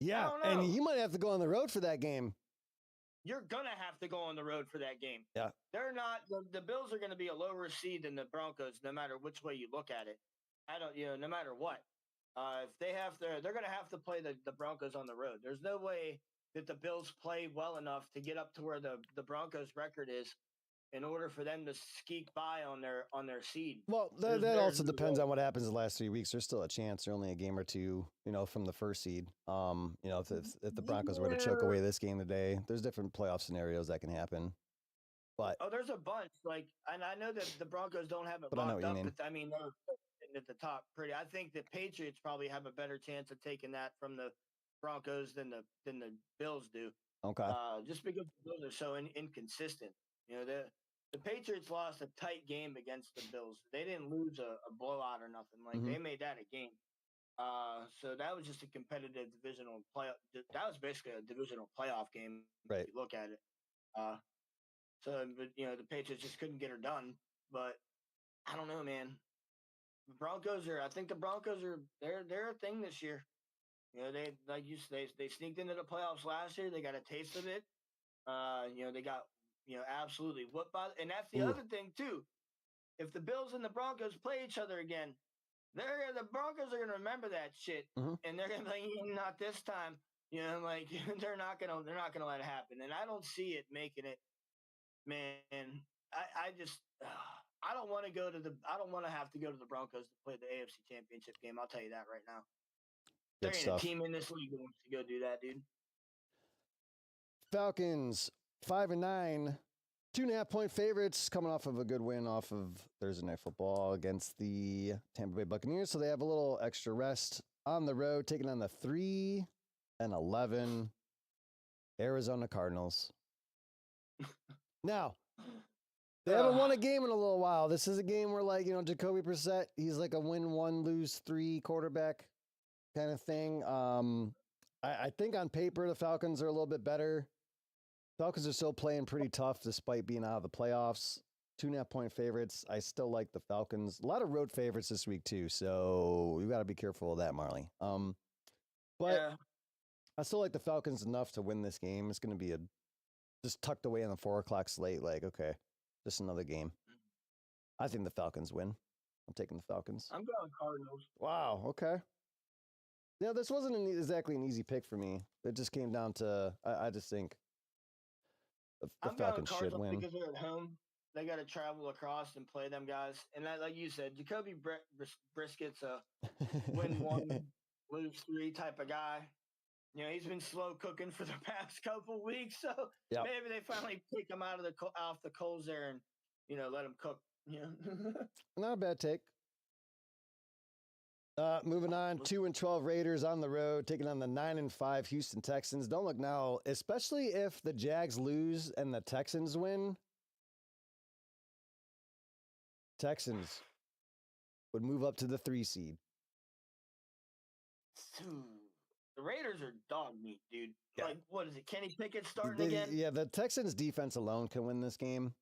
Yeah, and he might have to go on the road for that game. You're going to have to go on the road for that game. Yeah. They're not, the Bills are going to be a lower seed than the Broncos, no matter which way you look at it. No matter what. If they have to, they're going to have to play the Broncos on the road. There's no way that the Bills play well enough to get up to where the Broncos record is in order for them to squeak by on their seed. Well, that also depends on what happens the last 3 weeks. There's still a chance. They're only a game or two, from the first seed. If the Broncos were to choke away this game today, there's different playoff scenarios that can happen. But there's a bunch. Like, and I know that the Broncos don't have it but locked up. Mean. But, I mean, they're sitting at the top pretty. I think the Patriots probably have a better chance of taking that from the Broncos than the Bills do. Okay. Just because the Bills are so inconsistent. You know, the Patriots lost a tight game against the Bills. They didn't lose a blowout or nothing. Like they made that a game. So that was just a competitive divisional play. That was basically a divisional playoff game Right. if you look at it. But the Patriots just couldn't get her done. But I don't know, man. The Broncos are. I think the Broncos are. They're a thing this year. You know, they sneaked into the playoffs last year. They got a taste of it. They got absolutely whooped by. And that's the other thing too. If the Bills and the Broncos play each other again, the Broncos are gonna remember that shit, and they're gonna be like, not this time. Like they're not gonna let it happen. And I don't see it making it. Man, I just I don't want to have to go to the Broncos to play the AFC Championship game. I'll tell you that right now. There ain't a team in this league that wants to go do that, dude. Falcons 5-9, 2.5-point favorites, coming off of a good win off of Thursday Night Football against the Tampa Bay Buccaneers. So they have a little extra rest on the road, taking on the 3-11 Arizona Cardinals. Now, they haven't won a game in a little while. This is a game where, like, Jacoby Brissett, he's like a win 1, lose 3 quarterback kind of thing. I think on paper, the Falcons are a little bit better. Falcons are still playing pretty tough despite being out of the playoffs. 2.5-point favorites. I still like the Falcons. A lot of road favorites this week, too. So you got to be careful of that, Marley. But I still like the Falcons enough to win this game. It's going to be just tucked away on the 4:00 slate. Like, okay, just another game. I think the Falcons win. I'm taking the Falcons. I'm going Cardinals. Wow. Okay. Yeah, this wasn't exactly an easy pick for me. It just came down to I just think the Falcons should win because they're at home. They got to travel across and play them guys. And like you said, Jacoby Briskett's a win 1, lose 3 type of guy. He's been slow cooking for the past couple weeks, so maybe they finally pick him off the coals there and let him cook. Not a bad take. Moving on, 2-12 Raiders on the road, taking on the 9-5 Houston Texans. Don't look now, especially if the Jags lose and the Texans win. Texans would move up to the 3 seed. The Raiders are dog meat, dude. Yeah. Like, what is it? Kenny Pickett starting again? Yeah, the Texans defense alone can win this game.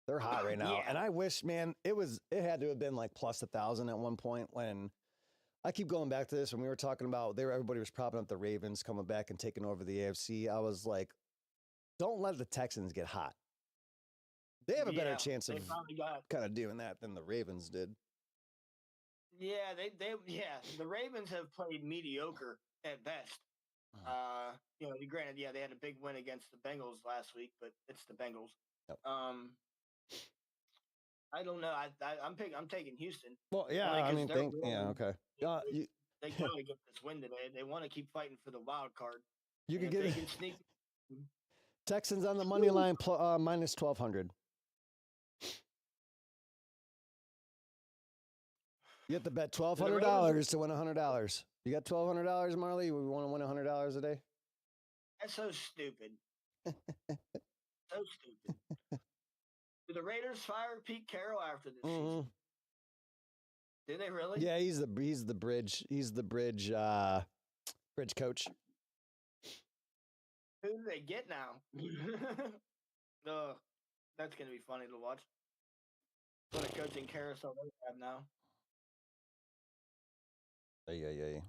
They're hot right now. And I wish, man, it had to have been like plus 1,000 at one point when I keep going back to this when we were talking about everybody was propping up the Ravens coming back and taking over the AFC. I was like, don't let the Texans get hot. They have a better chance of kind of doing that than the Ravens did. Yeah, the Ravens have played mediocre at best. Granted, they had a big win against the Bengals last week, but it's the Bengals. Yep. I don't know. I'm taking Houston. Well, yeah, okay. They gotta get this win today. They want to keep fighting for the wild card. You can get it. Sneak. Texans on the money line minus 1,200. You have to bet $1,200 to win $100. You got $1,200, Marley? We want to win $100 a day? That's so stupid. So stupid. Did the Raiders fire Pete Carroll after this season? Did they really? Yeah, he's the bridge. He's the bridge coach. Who do they get now? That's gonna be funny to watch. What a coaching carousel they have now. Yeah.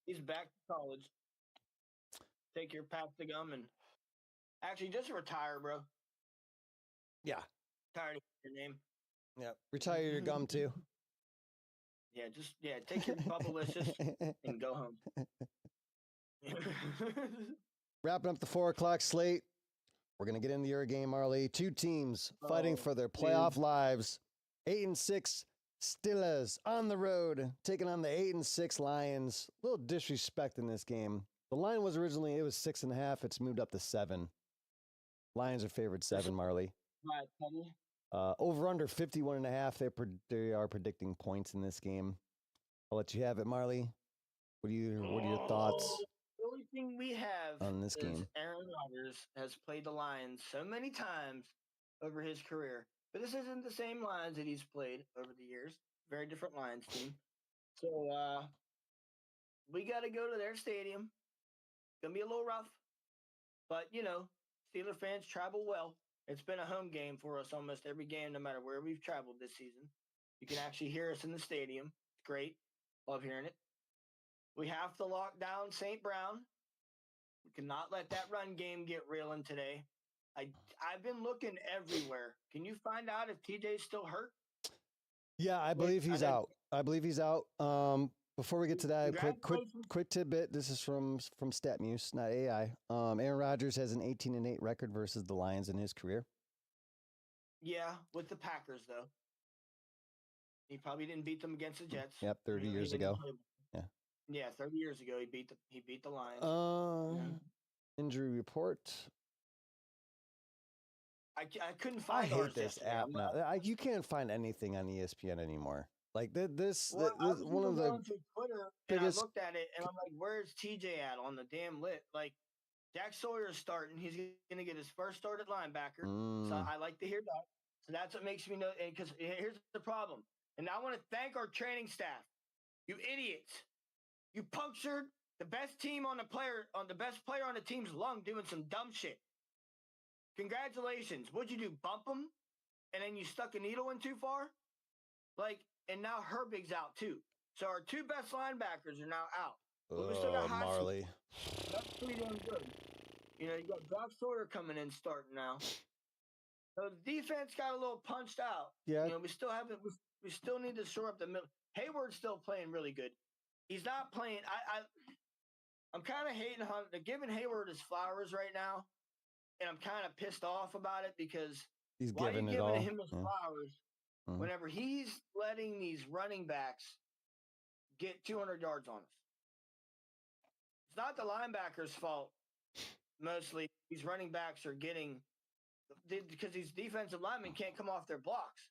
He's back to college. Take your path to gum and actually just retire, bro. Yeah. Tired of your name. Yeah. Retire your gum too. Yeah, take your Bubblicious and go home. Wrapping up the 4:00 slate. We're gonna get into your game, Marley. 2 teams fighting for their playoff lives. 8-6 Steelers on the road, taking on the 8-6 Lions. A little disrespect in this game. The line was originally, it was 6.5. It's moved up to 7. Lions are favored 7, Marley. Over under 51.5. They are predicting points in this game. I'll let you have it, Marley. What are your thoughts? Really? thing we have on this is game. Aaron Rodgers has played the Lions so many times over his career, but this isn't the same Lions that he's played over the years. Very different Lions team. So we got to go to their stadium. It's gonna be a little rough, but Steeler fans travel well. It's been a home game for us almost every game, no matter where we've traveled this season. You can actually hear us in the stadium. It's great. Love hearing it. We have to lock down St. Brown. We cannot let that run game get reeling today. I've been looking everywhere. Can you find out if TJ's still hurt? Yeah, I believe he's out. Before we get to that, quick tidbit. This is from StatMuse, not AI. Aaron Rodgers has an 18-8 record versus the Lions in his career. Yeah, with the Packers though. He probably didn't beat them against the Jets. Yep, 30 years ago. Yeah, 30 years ago he beat the Lions. Injury report. I couldn't find. I hate this app now. You can't find anything on ESPN anymore. Like this one of the Twitter biggest. And I looked at it and I'm like, "Where's TJ at on the damn lit?" Like Jack Sawyer's starting. He's gonna get his first start at linebacker. So I like to hear that. So that's what makes me know. Because here's the problem. And I want to thank our training staff. You idiots! You punctured the best team on the best player on the team's lung doing some dumb shit. Congratulations. What'd you do? Bump him? And then you stuck a needle in too far? And now Herbig's out too. So our two best linebackers are now out. But we still got Marley. That's pretty damn good. You got Jack Sawyer coming in starting now. So the defense got a little punched out. Yeah. We still haven't. We still need to shore up the middle. Hayward's still playing really good. He's not playing. I'm kind of hating on giving Hayward his flowers right now. And I'm kind of pissed off about it because he's why giving are you giving him his flowers whenever he's letting these running backs get 200 yards on us? It's not the linebackers' fault. Mostly these running backs are getting because these defensive linemen can't come off their blocks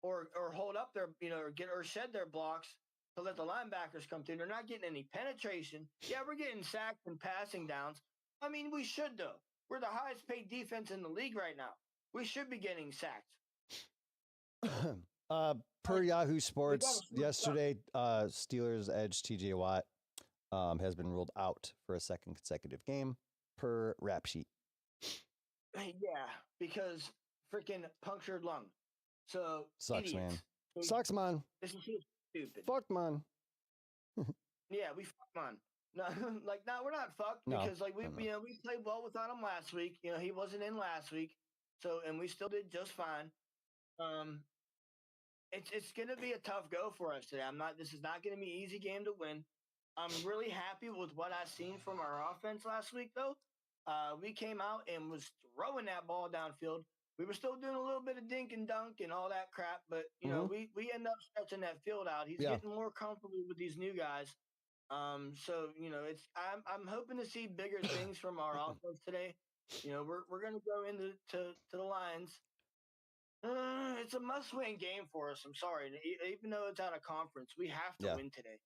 or hold up their or shed their blocks to let the linebackers come through. They're not getting any penetration. Yeah, we're getting sacks and passing downs. I mean, we should though. We're the highest paid defense in the league right now. We should be getting sacked. Per Yahoo Sports yesterday, Steelers edge TJ Watt has been ruled out for a second consecutive game per rap sheet. Yeah, because freaking punctured lung. So sucks, idiots. man. Sucks, man. This is stupid. Fuck, man. Yeah, we fuck, man. No, we're not fucked because we played well without him last week. He wasn't in last week, and we still did just fine. It's gonna be a tough go for us today. This is not gonna be an easy game to win. I'm really happy with what I seen from our offense last week, though. We came out and was throwing that ball downfield. We were still doing a little bit of dink and dunk and all that crap, but we end up stretching that field out. He's getting more comfortable with these new guys. I'm hoping to see bigger things from our offense today. We're gonna go into the Lions. It's a must-win game for us. I'm sorry, even though it's out of conference, we have to win today.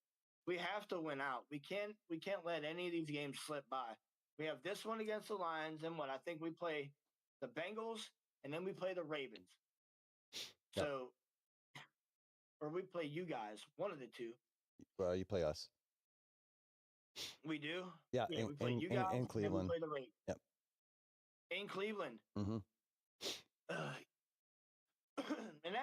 We have to win out. We can't let any of these games slip by. We have this one against the Lions, and I think we play the Bengals, and then we play the Ravens. Yep. So, or we play you guys, one of the two. Well, you play us. We do. Yeah, we play you guys in Cleveland. And we play the Ravens. Yep. In Cleveland. Mm-hmm. And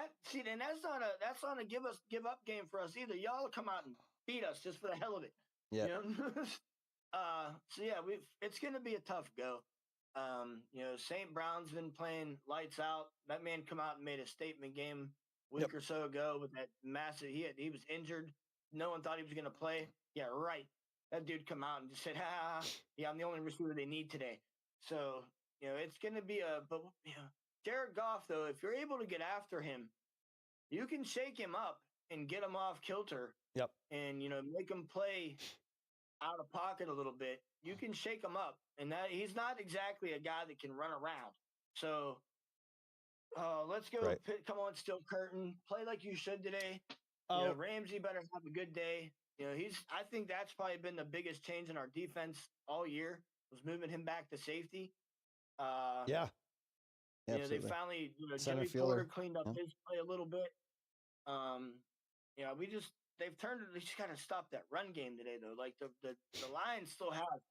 that's not a give up game for us either. Y'all come out and beat us just for the hell of it. Yeah. It's gonna be a tough go. St. Brown's been playing lights out. That man come out and made a statement game a week or so ago with that massive. He was injured. No one thought he was gonna play. Yeah, right. That dude come out and just said, yeah, I'm the only receiver they need today. So it's gonna be Jared Goff, though, if you're able to get after him, you can shake him up and get him off kilter. Yep. And, make him play out of pocket a little bit. You can shake him up. And that he's not exactly a guy that can run around. So let's go. Right. Come on, Steel Curtain. Play like you should today. Ramsey better have a good day. I think that's probably been the biggest change in our defense all year was moving him back to safety. Yeah, They absolutely. finally, Center Joey fielder. Porter cleaned up Yeah. his play a little bit. They just got to stop that run game today though. Like the Lions still have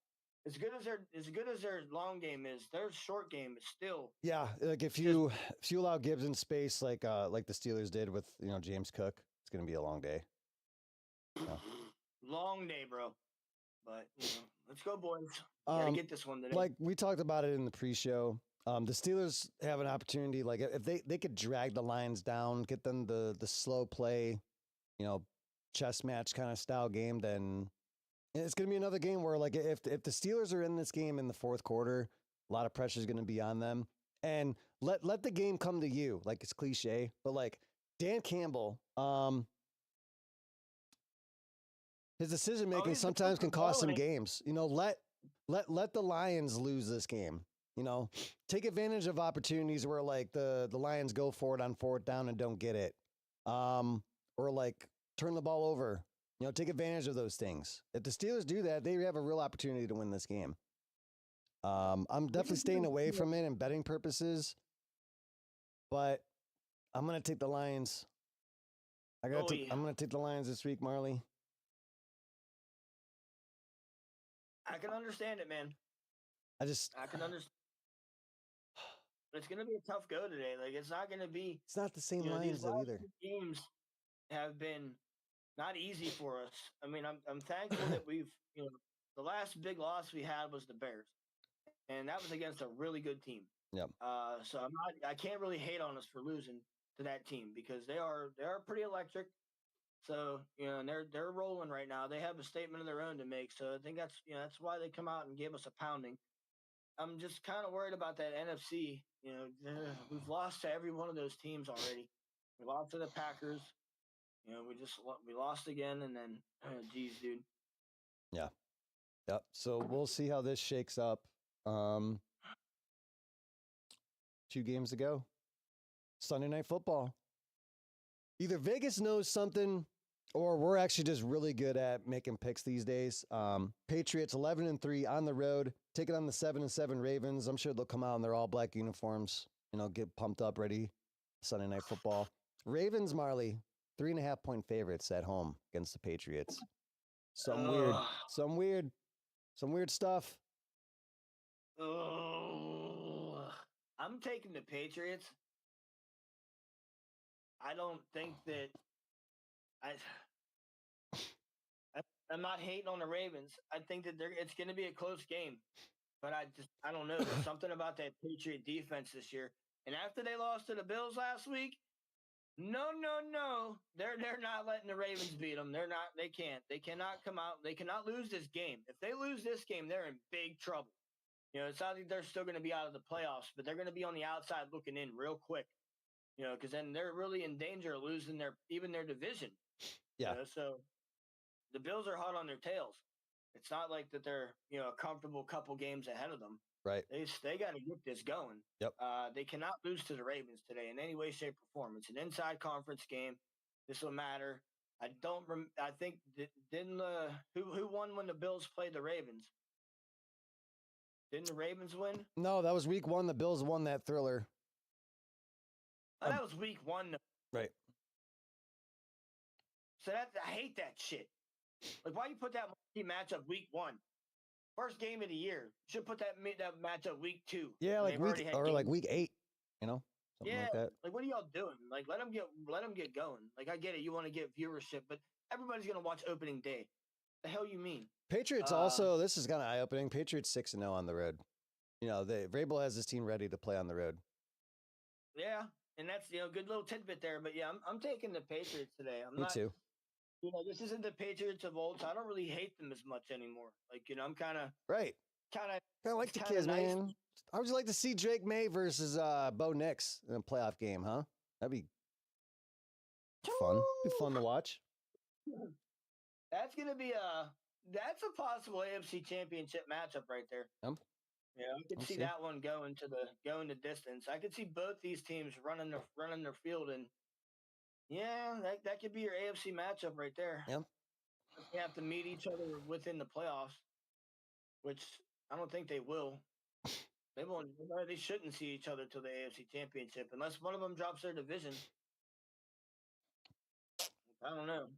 as good as their long game is, their short game is still Yeah, like if you allow Gibbs in space like the Steelers did with James Cook, it's gonna be a long day. Yeah. long day, bro. But let's go, boys. Gotta get this one today. Like we talked about it in the pre-show. The Steelers have an opportunity. Like if they could drag the Lions down, get them the slow play, chess match kind of style game, then it's gonna be another game where like if the Steelers are in this game in the fourth quarter, a lot of pressure is gonna be on them. And let the game come to you. Like it's cliche, but like Dan Campbell, his decision making sometimes can cost some games. Let the Lions lose this game. Take advantage of opportunities where like the Lions go for it on fourth down and don't get it, or like turn the ball over. Take advantage of those things. If the Steelers do that, they have a real opportunity to win this game. I'm definitely staying away from it in betting purposes, but I'm gonna take the Lions. I'm gonna take the Lions this week, Marley. I can understand it, man. I can understand. It's gonna be a tough go today. Like it's not gonna be. It's not the same Lions though either. Games have been not easy for us. I mean, I'm thankful that we've the last big loss we had was the Bears, and that was against a really good team. Yep. So I can't really hate on us for losing to that team because they are pretty electric. So and they're rolling right now. They have a statement of their own to make. So I think that's why they come out and gave us a pounding. I'm just kind of worried about that NFC. We've lost to every one of those teams already. We lost to the Packers. We lost again, and then, geez, dude. Yeah. Yep. So we'll see how this shakes up. 2 games to go. Sunday Night Football. Either Vegas knows something, or we're actually just really good at making picks these days. Patriots 11-3 on the road, taking on the 7-7 Ravens. I'm sure they'll come out in their all black uniforms. Get pumped up, ready. Sunday Night Football. Ravens, Marley, 3.5-point favorites at home against the Patriots. Some weird stuff. I'm taking the Patriots. I don't think that I'm not hating on the Ravens. I think that it's going to be a close game, but I don't know. There's something about that Patriot defense this year. And after they lost to the Bills last week, no, they're not letting the Ravens beat them. They're not. They can't. They cannot come out. They cannot lose this game. If they lose this game, they're in big trouble. It's not like they're still going to be out of the playoffs, but they're going to be on the outside looking in real quick. Because then they're really in danger of losing their division. Yeah. So the Bills are hot on their tails. It's not like that they're a comfortable couple games ahead of them. Right. They got to get this going. Yep. They cannot lose to the Ravens today in any way, shape, or form. It's an inside conference game. This will matter. I think who won when the Bills played the Ravens? Didn't the Ravens win? No, that was week 1. The Bills won that thriller. That was week 1. Right. So I hate that shit. Like, why you put that matchup week 1? First game of the year. You should put that matchup week 2. Yeah, like week 8. Something like that. Like what are y'all doing? Like let them get going. Like I get it, you want to get viewership, but everybody's gonna watch opening day. The hell you mean? Patriots also. This is kind of eye opening. Patriots 6-0 on the road. Vrabel has his team ready to play on the road. Yeah, and that's good little tidbit there. But yeah, I'm taking the Patriots today. Me too. This isn't the Patriots of old, so I don't really hate them as much anymore. Like I'm kind of like the kids, nice. Man. I would like to see Drake May versus Bo Nix in a playoff game, huh? That'd be fun. Be fun to watch. That's gonna be that's a possible AFC Championship matchup right there. Yep. Yeah, I could see that one going the distance. I could see both these teams running their field, and yeah, that could be your AFC matchup right there. Yep. They have to meet each other within the playoffs, which I don't think they will. They won't. They shouldn't see each other till the AFC Championship unless one of them drops their division. I don't know.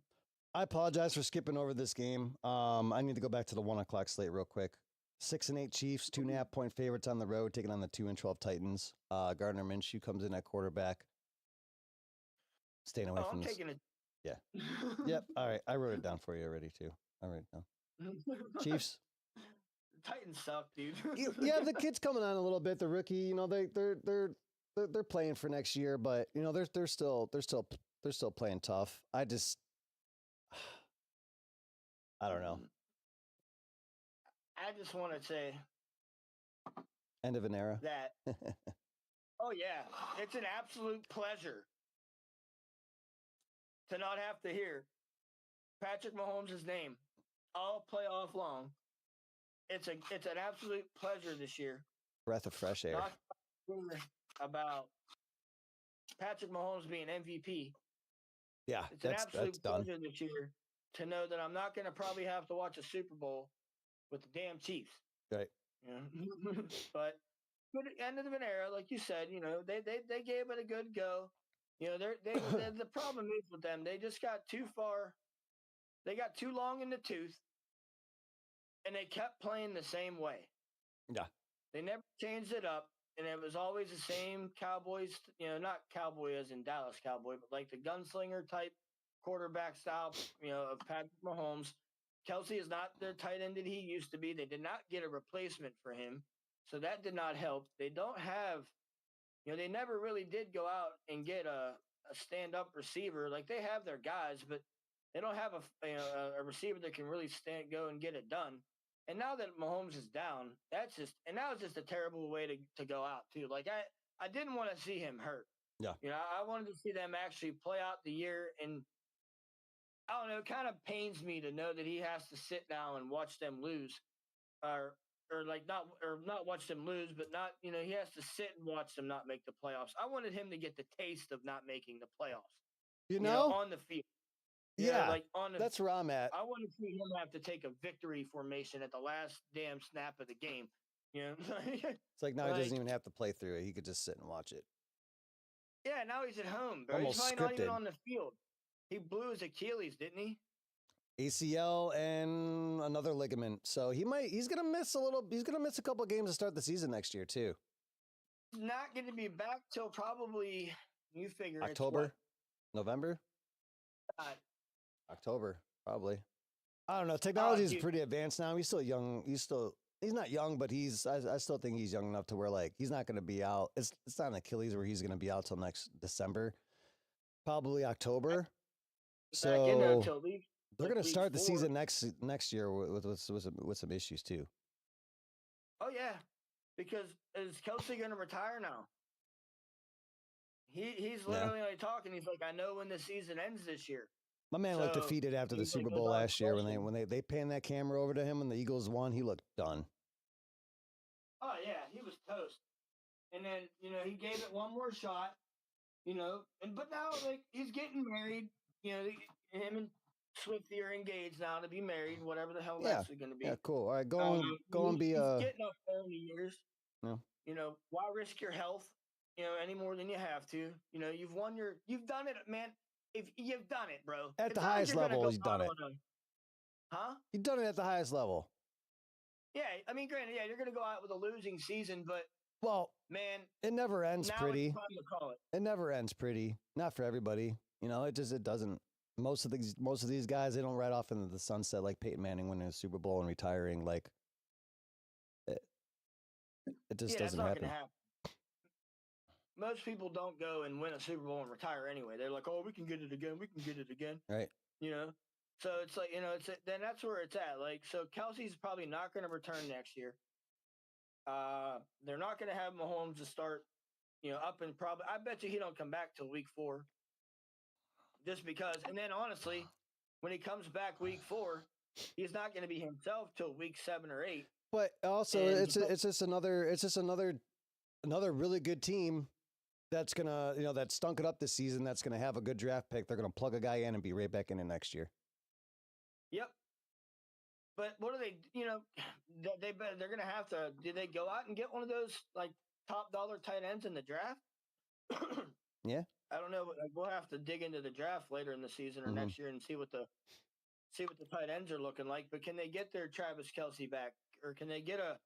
I apologize for skipping over this game. I need to go back to the 1:00 slate real quick. 6-8 Chiefs, 2.5-point favorites on the road, taking on the 2-12 Titans. Gardner Minshew comes in at quarterback. Staying away from I'm this. taking it. Yeah. Yep. All right. I wrote it down for you already too. I wrote it down. Chiefs. Titans suck, dude. Yeah, the kid's coming on a little bit. The rookie, you know, they're playing for next year, but you know, they're still playing tough. I don't know. I just want to say End of an era. that. Oh yeah, it's an absolute pleasure to not have to hear Patrick Mahomes' name all playoff long. It's an absolute pleasure this year. Breath of fresh air. Not about Patrick Mahomes being MVP. Yeah, it's an absolute pleasure this year to know that I'm not going to probably have to watch a Super Bowl with the damn Chiefs. Right. Yeah. But good end of an era, like you said, you know, they gave it a good go. You know, the problem is with them, they just got too far. They got too long in the tooth, and they kept playing the same way. Yeah. They never changed it up, and it was always the same Cowboys, you know, not Cowboy as in Dallas Cowboy, but like the gunslinger type quarterback style, you know, of Patrick Mahomes. Kelsey is not the tight end that he used to be. They did not get a replacement for him, so that did not help. They don't have, you know, they never really did go out and get a stand-up receiver. Like they have their guys, but they don't have a receiver that can really go and get it done. And now that Mahomes is down, now it's just a terrible way to go out too. Like I didn't want to see him hurt. Yeah. You know, I wanted to see them actually play out the year, and I don't know, it kind of pains me to know that he has to sit now and watch them lose. Or not watch them lose, but not, you know, he has to sit and watch them not make the playoffs. I wanted him to get the taste of not making the playoffs. You know on the field. Yeah, like that's where I'm at. I want to see him have to take a victory formation at the last damn snap of the game. You know, it's like now he doesn't even have to play through it. He could just sit and watch it. Yeah, now he's at home, bro. Almost he's probably not even scripted. on the field. He blew his Achilles, didn't he? ACL and another ligament. So he's gonna miss a couple of games to start the season next year too. He's not gonna be back till probably, you figure, October, November? October, probably. I don't know. Technology is pretty advanced now. He's still young. He's not young, but I still think he's young enough to where like he's not gonna be out. It's not an Achilles where he's gonna be out till next December. Probably October. So they're going to start the season next year with some issues too. Oh yeah, because is Kelsey going to retire now? He's literally only talking. He's like, I know when the season ends this year. My man looked defeated after the Super Bowl last year when they panned that camera over to him and the Eagles won. He looked done. Oh yeah, he was toast. And then he gave it one more shot. But now like he's getting married. Him and Swifty are engaged now to be married, whatever the hell that's going to be. Yeah, cool. All right, go and be he's getting up there in the years. Yeah. Why risk your health? Any more than you have to. You've done it, man. If you've done it, bro. At the highest level, he's done it. Huh? You've done it at the highest level. Yeah, I mean, granted, you're going to go out with a losing season, but man, it never ends pretty. It's time to call it. It never ends pretty. Not for everybody. It doesn't. Most of these guys, they don't ride off into the sunset like Peyton Manning winning a Super Bowl and retiring. Like it just doesn't happen. Most people don't go and win a Super Bowl and retire anyway. They're like, oh, we can get it again. We can get it again. Right. So it's like, then that's where it's at. Like, so Kelsey's probably not going to return next year. They're not going to have Mahomes to start, up and probably, I bet you he don't come back till week 4. Just because, and then honestly, when he comes back week 4, he's not going to be himself till week 7 or 8. But also, it's just another really good team that's gonna that stunk it up this season. That's gonna have a good draft pick. They're gonna plug a guy in and be right back in it next year. Yep. But what do they? They're gonna have to. Do they go out and get one of those like top dollar tight ends in the draft? Yeah. I don't know. But we'll have to dig into the draft later in the season or Mhm. next year and see what the tight ends are looking like. But can they get their Travis Kelsey back, or can they get a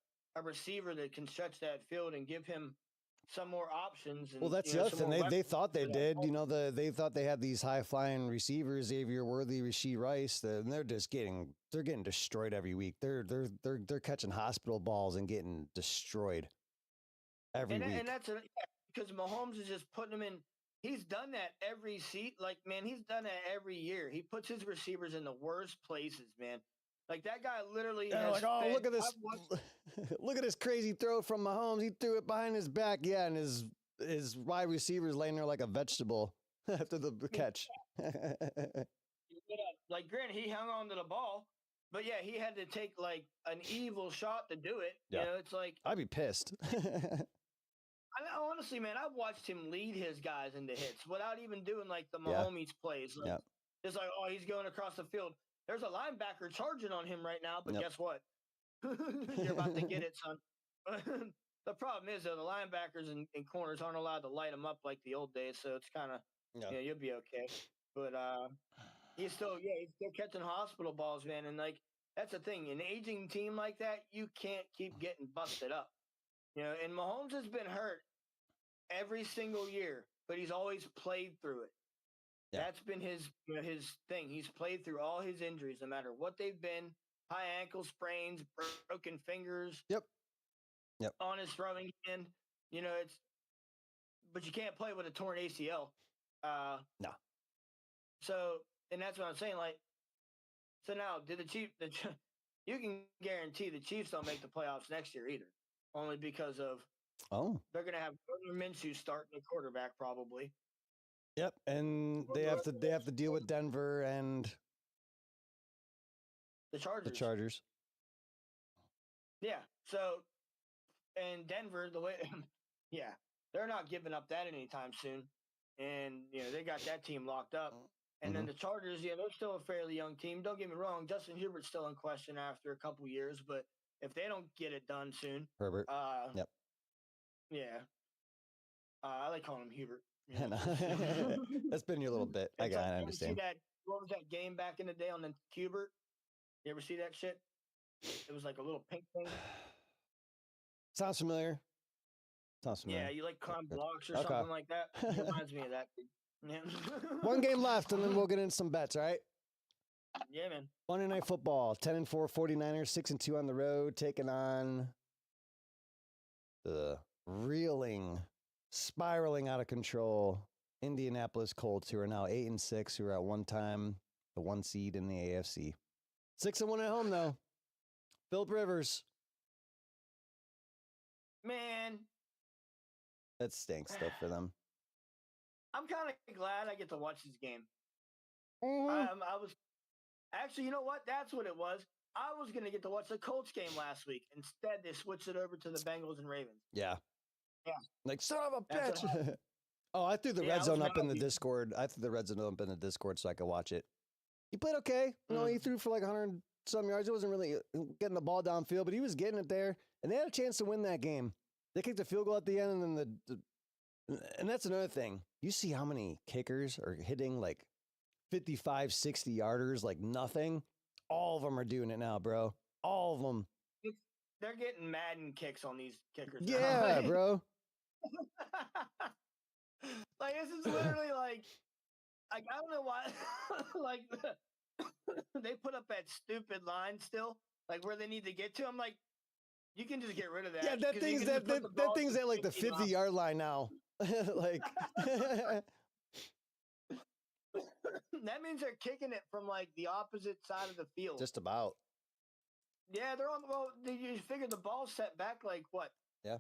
receiver that can stretch that field and give him some more options Well, and that's the other some thing. more They weapons thought they for that did. offense? They thought they had these high flying receivers, Xavier Worthy, Rasheed Rice, and they're just getting destroyed every week. They're catching hospital balls and getting destroyed every week. And that's because Mahomes is just putting them in. He's done that every seat. Like, man, he's done that every year. He puts his receivers in the worst places, man. Like that guy literally And has like, oh, fed. look at this! Look at this crazy throw from Mahomes. He threw it behind his back. Yeah, and his wide receiver's laying there like a vegetable after the catch. Like, granted, he hung on to the ball, but yeah, he had to take like an evil shot to do it. Yeah. It's like I'd be pissed. honestly, man, I've watched him lead his guys into hits without even doing like the Yeah. Mahomes plays. Like, Yeah. it's like, oh, he's going across the field. There's a linebacker charging on him right now, but Yep. guess what? You're about to get it, son. The problem is, though, the linebackers and corners aren't allowed to light them up like the old days, so it's kind of, you'll be okay. But he's still catching hospital balls, man. And like that's the thing, an aging team like that, you can't keep getting busted up. And Mahomes has been hurt every single year, but he's always played through it. Yeah. That's been his thing. He's played through all his injuries, no matter what they've been. High ankle sprains, broken fingers. Yep. On his throwing hand. But you can't play with a torn ACL. No. So, and that's what I'm saying. Like, so now, did the Chiefs? You can guarantee the Chiefs don't make the playoffs next year either, only because of they're going to have Gardner Minshew starting the quarterback probably. Yep, and they have to deal with Denver and the Chargers. The Chargers. Yeah. So, and Denver, yeah, they're not giving up that anytime soon, and they got that team locked up. And then the Chargers, they're still a fairly young team. Don't get me wrong, Justin Herbert's still in question after a couple years, but if they don't get it done soon, Herbert. Yep. Yeah. I like calling him Hubert. That's been your little bit. I understand. See that? What was that game back in the day on the Hubert? You ever see that shit? It was like a little pink thing. Sounds familiar. Yeah, you like climb blocks or something like that. It reminds me of that. Yeah. One game left, and then we'll get in some bets, all right? Yeah, man. Monday Night Football, 10-4 49ers, 6-2 on the road, taking on the spiraling out of control Indianapolis Colts, who are now 8-6, who are at one time the 1 seed in the AFC. 6-1 at home, though. Philip Rivers. Man. That stinks stuff for them. I'm kind of glad I get to watch this game. Mm-hmm. I was actually, you know what? That's what it was. I was going to get to watch the Colts game last week. Instead, they switched it over to the Bengals and Ravens. Yeah. Yeah. Like, son of a bitch. Oh, I threw the red zone up in the Discord. I threw the red zone up in the Discord so I could watch it. He played okay. He threw for like 100 some yards. It wasn't really getting the ball downfield, but he was getting it there. And they had a chance to win that game. They kicked a field goal at the end, and then and that's another thing. You see how many kickers are hitting like 55, 60 yarders, like nothing. All of them are doing it now, bro. All of them. They're getting Madden kicks on these kickers. Yeah, bro. Like, this is literally like I don't know why. Like, they put up that stupid line still, like where they need to get to. I'm like, you can just get rid of that. Yeah, that thing's at like the 50-yard line now. Like, that means they're kicking it from like the opposite side of the field. Just about. Yeah, they're on. Well, you figure the ball's set back like what? Yeah,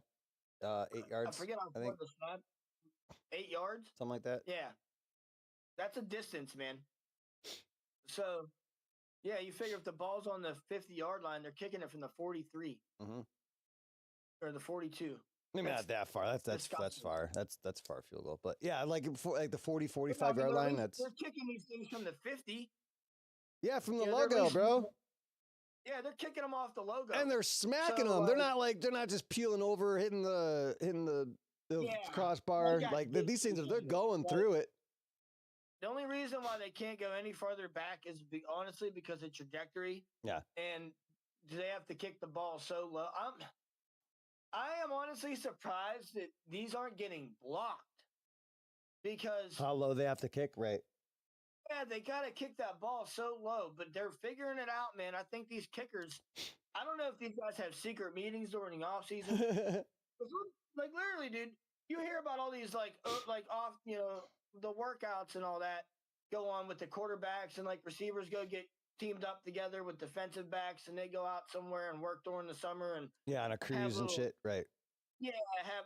8 yards. I forget how far the snap. 8 yards, something like that. Yeah, that's a distance, man. So, yeah, you figure if the ball's on the 50-yard line, they're kicking it from the 43 or the 42. Maybe not that far. That's far. That's far field goal. But yeah, like the 40, 45 yard line. They're kicking these things from the 50. Yeah, from the they're logo, releasing- bro. Yeah, they're kicking them off the logo. And they're smacking So, them. They're not just peeling over, hitting the crossbar. Like these things, they're going through it. The only reason why they can't go any farther back is honestly because of trajectory. Yeah. And they have to kick the ball so low. I am honestly surprised that these aren't getting blocked because How low they have to kick, right? yeah, they got to kick that ball so low, but they're figuring it out, man. I think these kickers, I don't know if these guys have secret meetings during the offseason. Like literally, dude, you hear about all these like off, the workouts and all that go on with the quarterbacks and like receivers go get teamed up together with defensive backs and they go out somewhere and work during the summer and on a cruise and shit, right? Yeah, have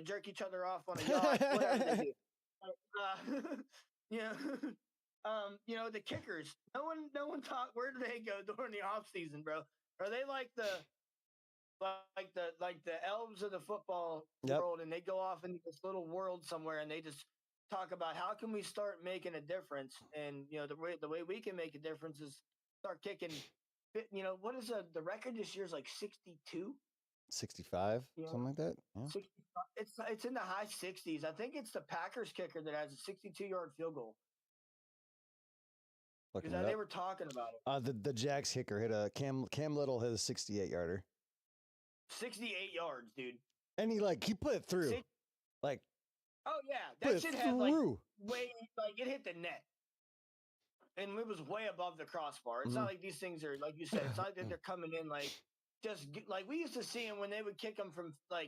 jerk each other off on a yacht, whatever they do. The kickers. No one taught where do they go during the off season, bro? Are they like the elves of the football world, and they go off into this little world somewhere, and they just talk about how can we start making a difference? And the way we can make a difference is start kicking. What is the record this year is like 62, 65, something like that. Yeah. 65. It's in the high 60s. I think it's the Packers kicker that has a 62-yard field goal. Because they were talking about it. The Jags kicker hit a Cam Little hit a 68-yarder. 68 yards, dude. And he put it through. Oh yeah, that shit had way it hit the net. And it was way above the crossbar. It's not like these things are, like you said, it's not that they're coming in just like we used to see them when they would kick them from a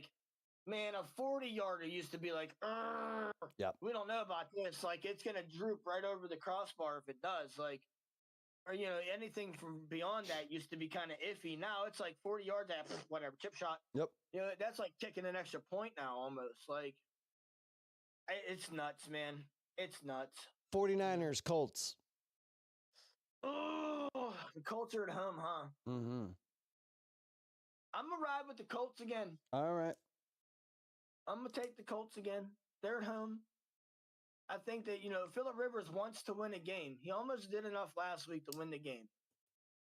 40-yarder used to be like, we don't know about this. Like it's gonna droop right over the crossbar if it does. Or anything from beyond that used to be kind of iffy. Now it's like 40 yards after whatever chip shot. Yep. That's like kicking an extra point now almost. Like it's nuts, man. It's nuts. 49ers, Colts. Oh, the Colts are at home, huh? Mm-hmm. I'm going to ride with the Colts again. All right. I'm going to take the Colts again. They're at home. I think that, Phillip Rivers wants to win a game. He almost did enough last week to win the game.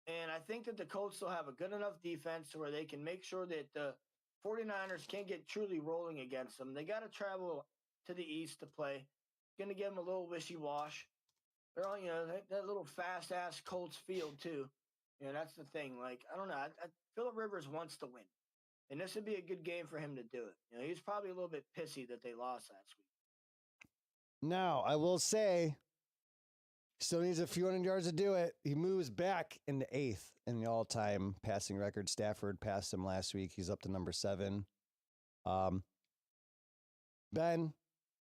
And I think that the Colts still have a good enough defense to where they can make sure that the 49ers can't get truly rolling against them. They got to travel to the east to play. Going to give them a little wishy-wash. They're on, that little fast-ass Colts field, too. That's the thing. Like, I don't know. Phillip Rivers wants to win. And this would be a good game for him to do it. He's probably a little bit pissy that they lost last week. Now, I will say, still needs a few hundred yards to do it. He moves back into 8th in the all-time passing record. Stafford passed him last week. He's up to number 7. Ben,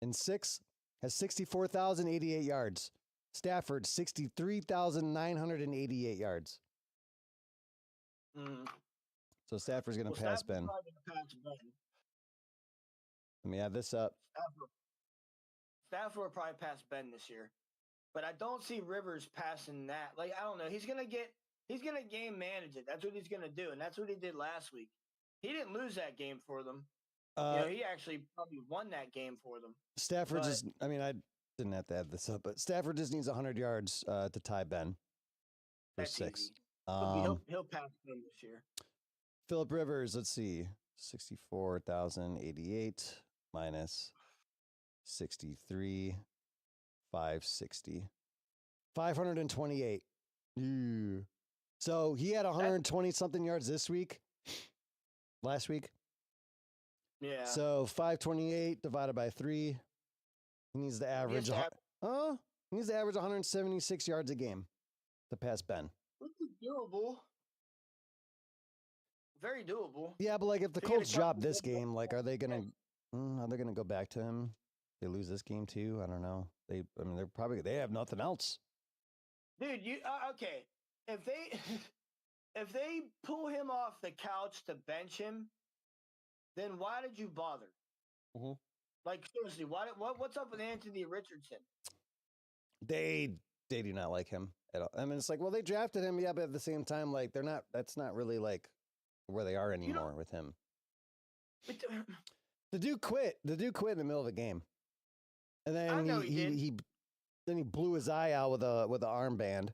in 6th, has 64,088 yards. Stafford, 63,988 yards. Mm. So Stafford's going to pass Ben. Let me add this up. Stafford will probably pass Ben this year. But I don't see Rivers passing that. Like, I don't know. He's going to game manage it. That's what he's going to do. And that's what he did last week. He didn't lose that game for them. He actually probably won that game for them. Stafford I didn't have to add this up, but Stafford just needs 100 yards to tie Ben for 6. He'll pass Ben this year. Phillip Rivers, let's see, 64,088 minus 63, 560, 528. Ew. So he had 120 something yards last week. Yeah. So 528 divided by 3. He needs to average. He needs to average 176 yards a game to pass Ben. Which is doable. Very doable. Yeah, but if the Colts drop this game, are they gonna go back to him? They lose this game too. I don't know. They have nothing else. Dude, okay? If they pull him off the couch to bench him, then why did you bother? Mm-hmm. Seriously, what's up with Anthony Richardson? They do not like him at all. I mean, it's they drafted him, yeah, but at the same time, they're not. That's not really where they are anymore with him. The dude quit. The dude quit in the middle of the game, and then he blew his eye out with a armband.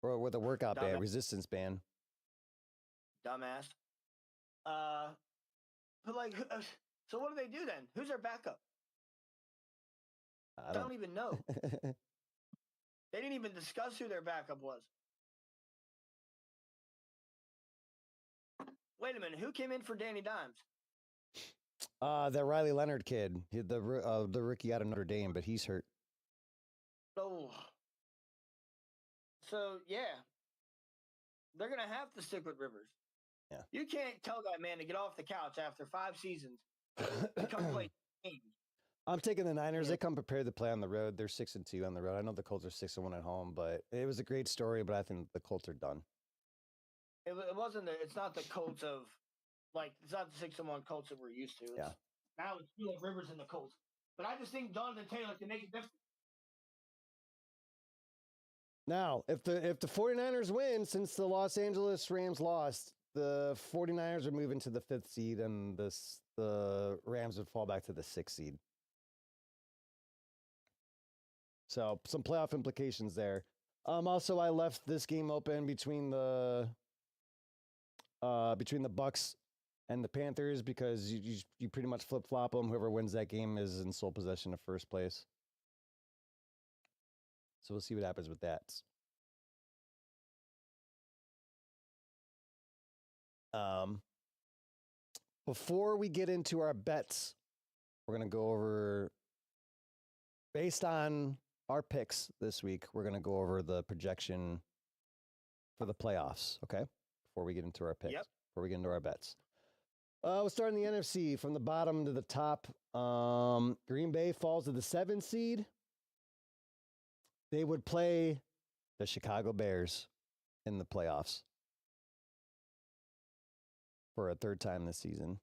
or with a workout band, Dumbass. resistance band. Dumbass. But like, so what do they do then? Who's their backup? I don't even know. They didn't even discuss who their backup was. Wait a minute. Who came in for Danny Dimes? That Riley Leonard kid, the rookie out of Notre Dame, but he's hurt. Oh. So, yeah. They're going to have to stick with Rivers. Yeah. You can't tell that man to get off the couch after 5 seasons and come play games. I'm taking the Niners. Yeah. They come prepared to play on the road. They're 6-2 on the road. I know the Colts are 6-1 at home, but it was a great story. But I think the Colts are done. It wasn't. It's not the Colts of it's not the 6-1 Colts that we're used to. Yeah. Now it's Philip Rivers and the Colts. But I just think Jonathan Taylor can make a difference. Now, if the 49ers win, since the Los Angeles Rams lost, the 49ers are moving to the 5th seed, and the Rams would fall back to the 6th seed. So some playoff implications there. Also, I left this game open between the Bucks and the Panthers because you pretty much flip flop them. Whoever wins that game is in sole possession of first place. So we'll see what happens with that. Before we get into our bets, we're going to go over, based on our picks this week, we're going to go over the projection for the playoffs, okay? Before we get into our picks, before we get into our bets. We'll start in the NFC from the bottom to the top. Green Bay falls to the 7th seed. They would play the Chicago Bears in the playoffs for a 3rd time this season.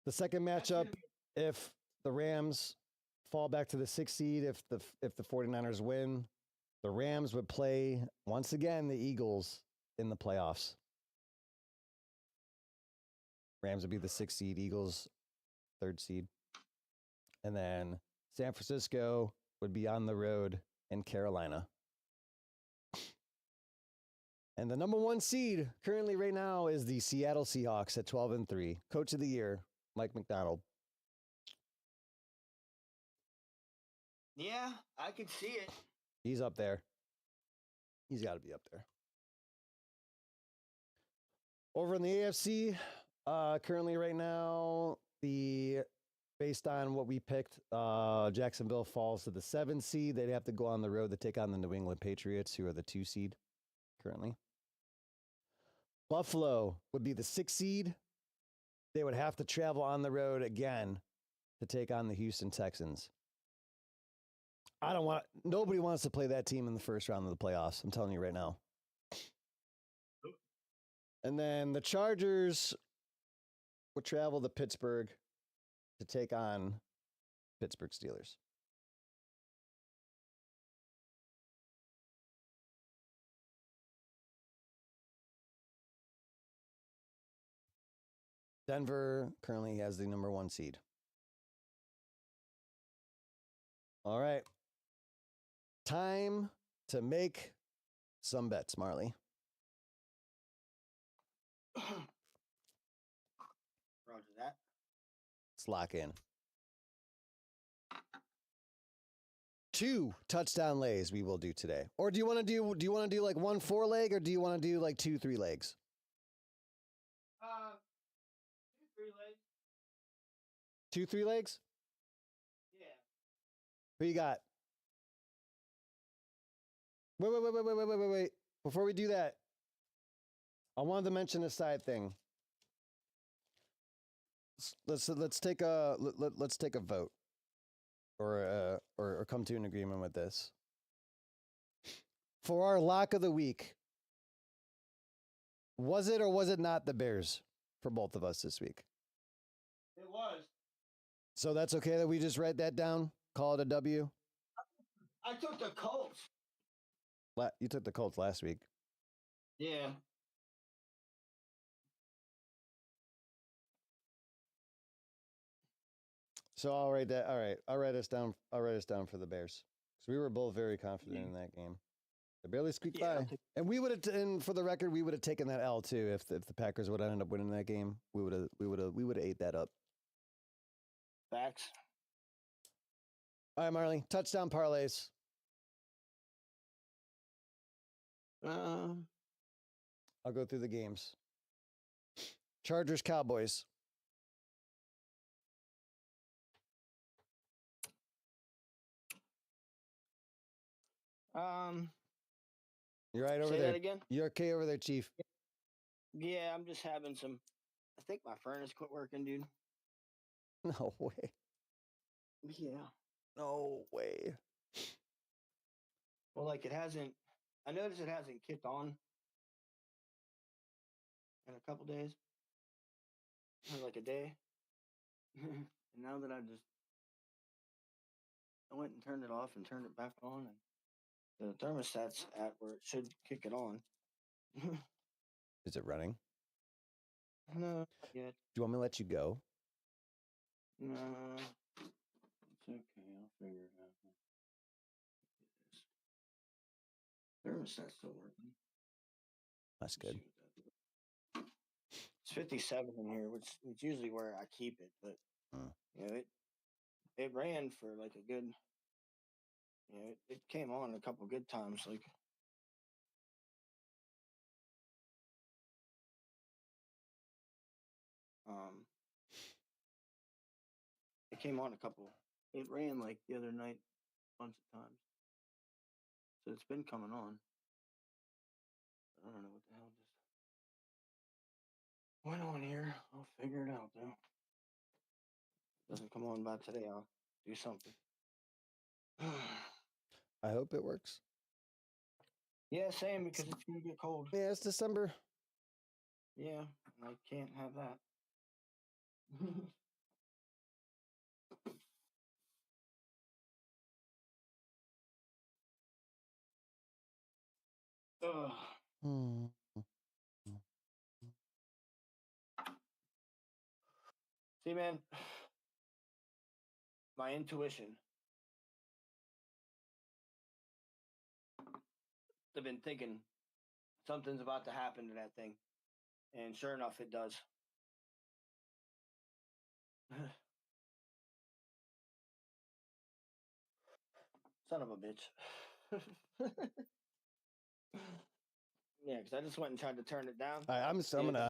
The second matchup, if the Rams fall back to the 6th seed, if the 49ers win, the Rams would play once again the Eagles in the playoffs. Rams would be the 6th seed, Eagles 3rd seed. And then San Francisco would be on the road in Carolina. And the number 1 seed currently right now is the Seattle Seahawks at 12-3. Coach of the year, Mike McDonald. Yeah, I can see it. He's up there. He's got to be up there. Over in the AFC, currently right now, based on what we picked, Jacksonville falls to the 7th seed. They'd have to go on the road to take on the New England Patriots, who are the 2 seed currently. Buffalo would be the 6th seed. They would have to travel on the road again to take on the Houston Texans. Nobody wants to play that team in the first round of the playoffs. I'm telling you right now. And then the Chargers would travel to Pittsburgh to take on Pittsburgh Steelers. Denver currently has the number 1 seed. All right. Time to make some bets, Marley. Roger that. Let's lock in. 2 touchdown lays we will do today. Or do you want to do like 1 4-leg, or do you want to do like 2 3-legs? 2 3-legs. 2 3-legs? Yeah. Who you got? Wait. Before we do that, I wanted to mention a side thing. Let's take a vote, or come to an agreement with this. For our lock of the week, was it or was it not the Bears for both of us this week? It was. So that's okay that we just write that down? Call it a W? I took the Colts. You took the Colts last week. Yeah. So I'll write that. All right, I'll write us down. I'll write us down for the Bears because we were both very confident in that game. They barely squeaked by, and we would have. And for the record, we would have taken that L too if the Packers would have ended up winning that game. We would have ate that up. Facts. All right, Marley, touchdown parlays. Um, I'll go through the games. Chargers, Cowboys. You're right over say there. that again. You're okay over there, Chief. Yeah, I'm just having some. I think my furnace quit working, dude. No way. Yeah. No way. Well, like it hasn't. I noticed it hasn't kicked on in a couple days, or like a day. And now that I went and turned it off and turned it back on, and the thermostat's at where it should kick it on. Is it running? No, not yet. Do you want me to let you go? No, it's okay. I'll figure it out. Thermostat's still working. That's good. It's 57 in here, which is usually where I keep it, but you know, it ran for like a good. You know, it came on a couple good times, like. It came on a couple. It ran like the other night, a bunch of times. So it's been coming on. I don't know what the hell just went on here. I'll figure it out though. Doesn't come on by today. I'll do something. I hope it works. Yeah, same because it's gonna get cold. Yeah, it's December. Yeah, I can't have that. See, man, my intuition. I've been thinking something's about to happen to that thing, and sure enough, it does. Son of a bitch. Yeah, because I just went and tried to turn it down. I'm gonna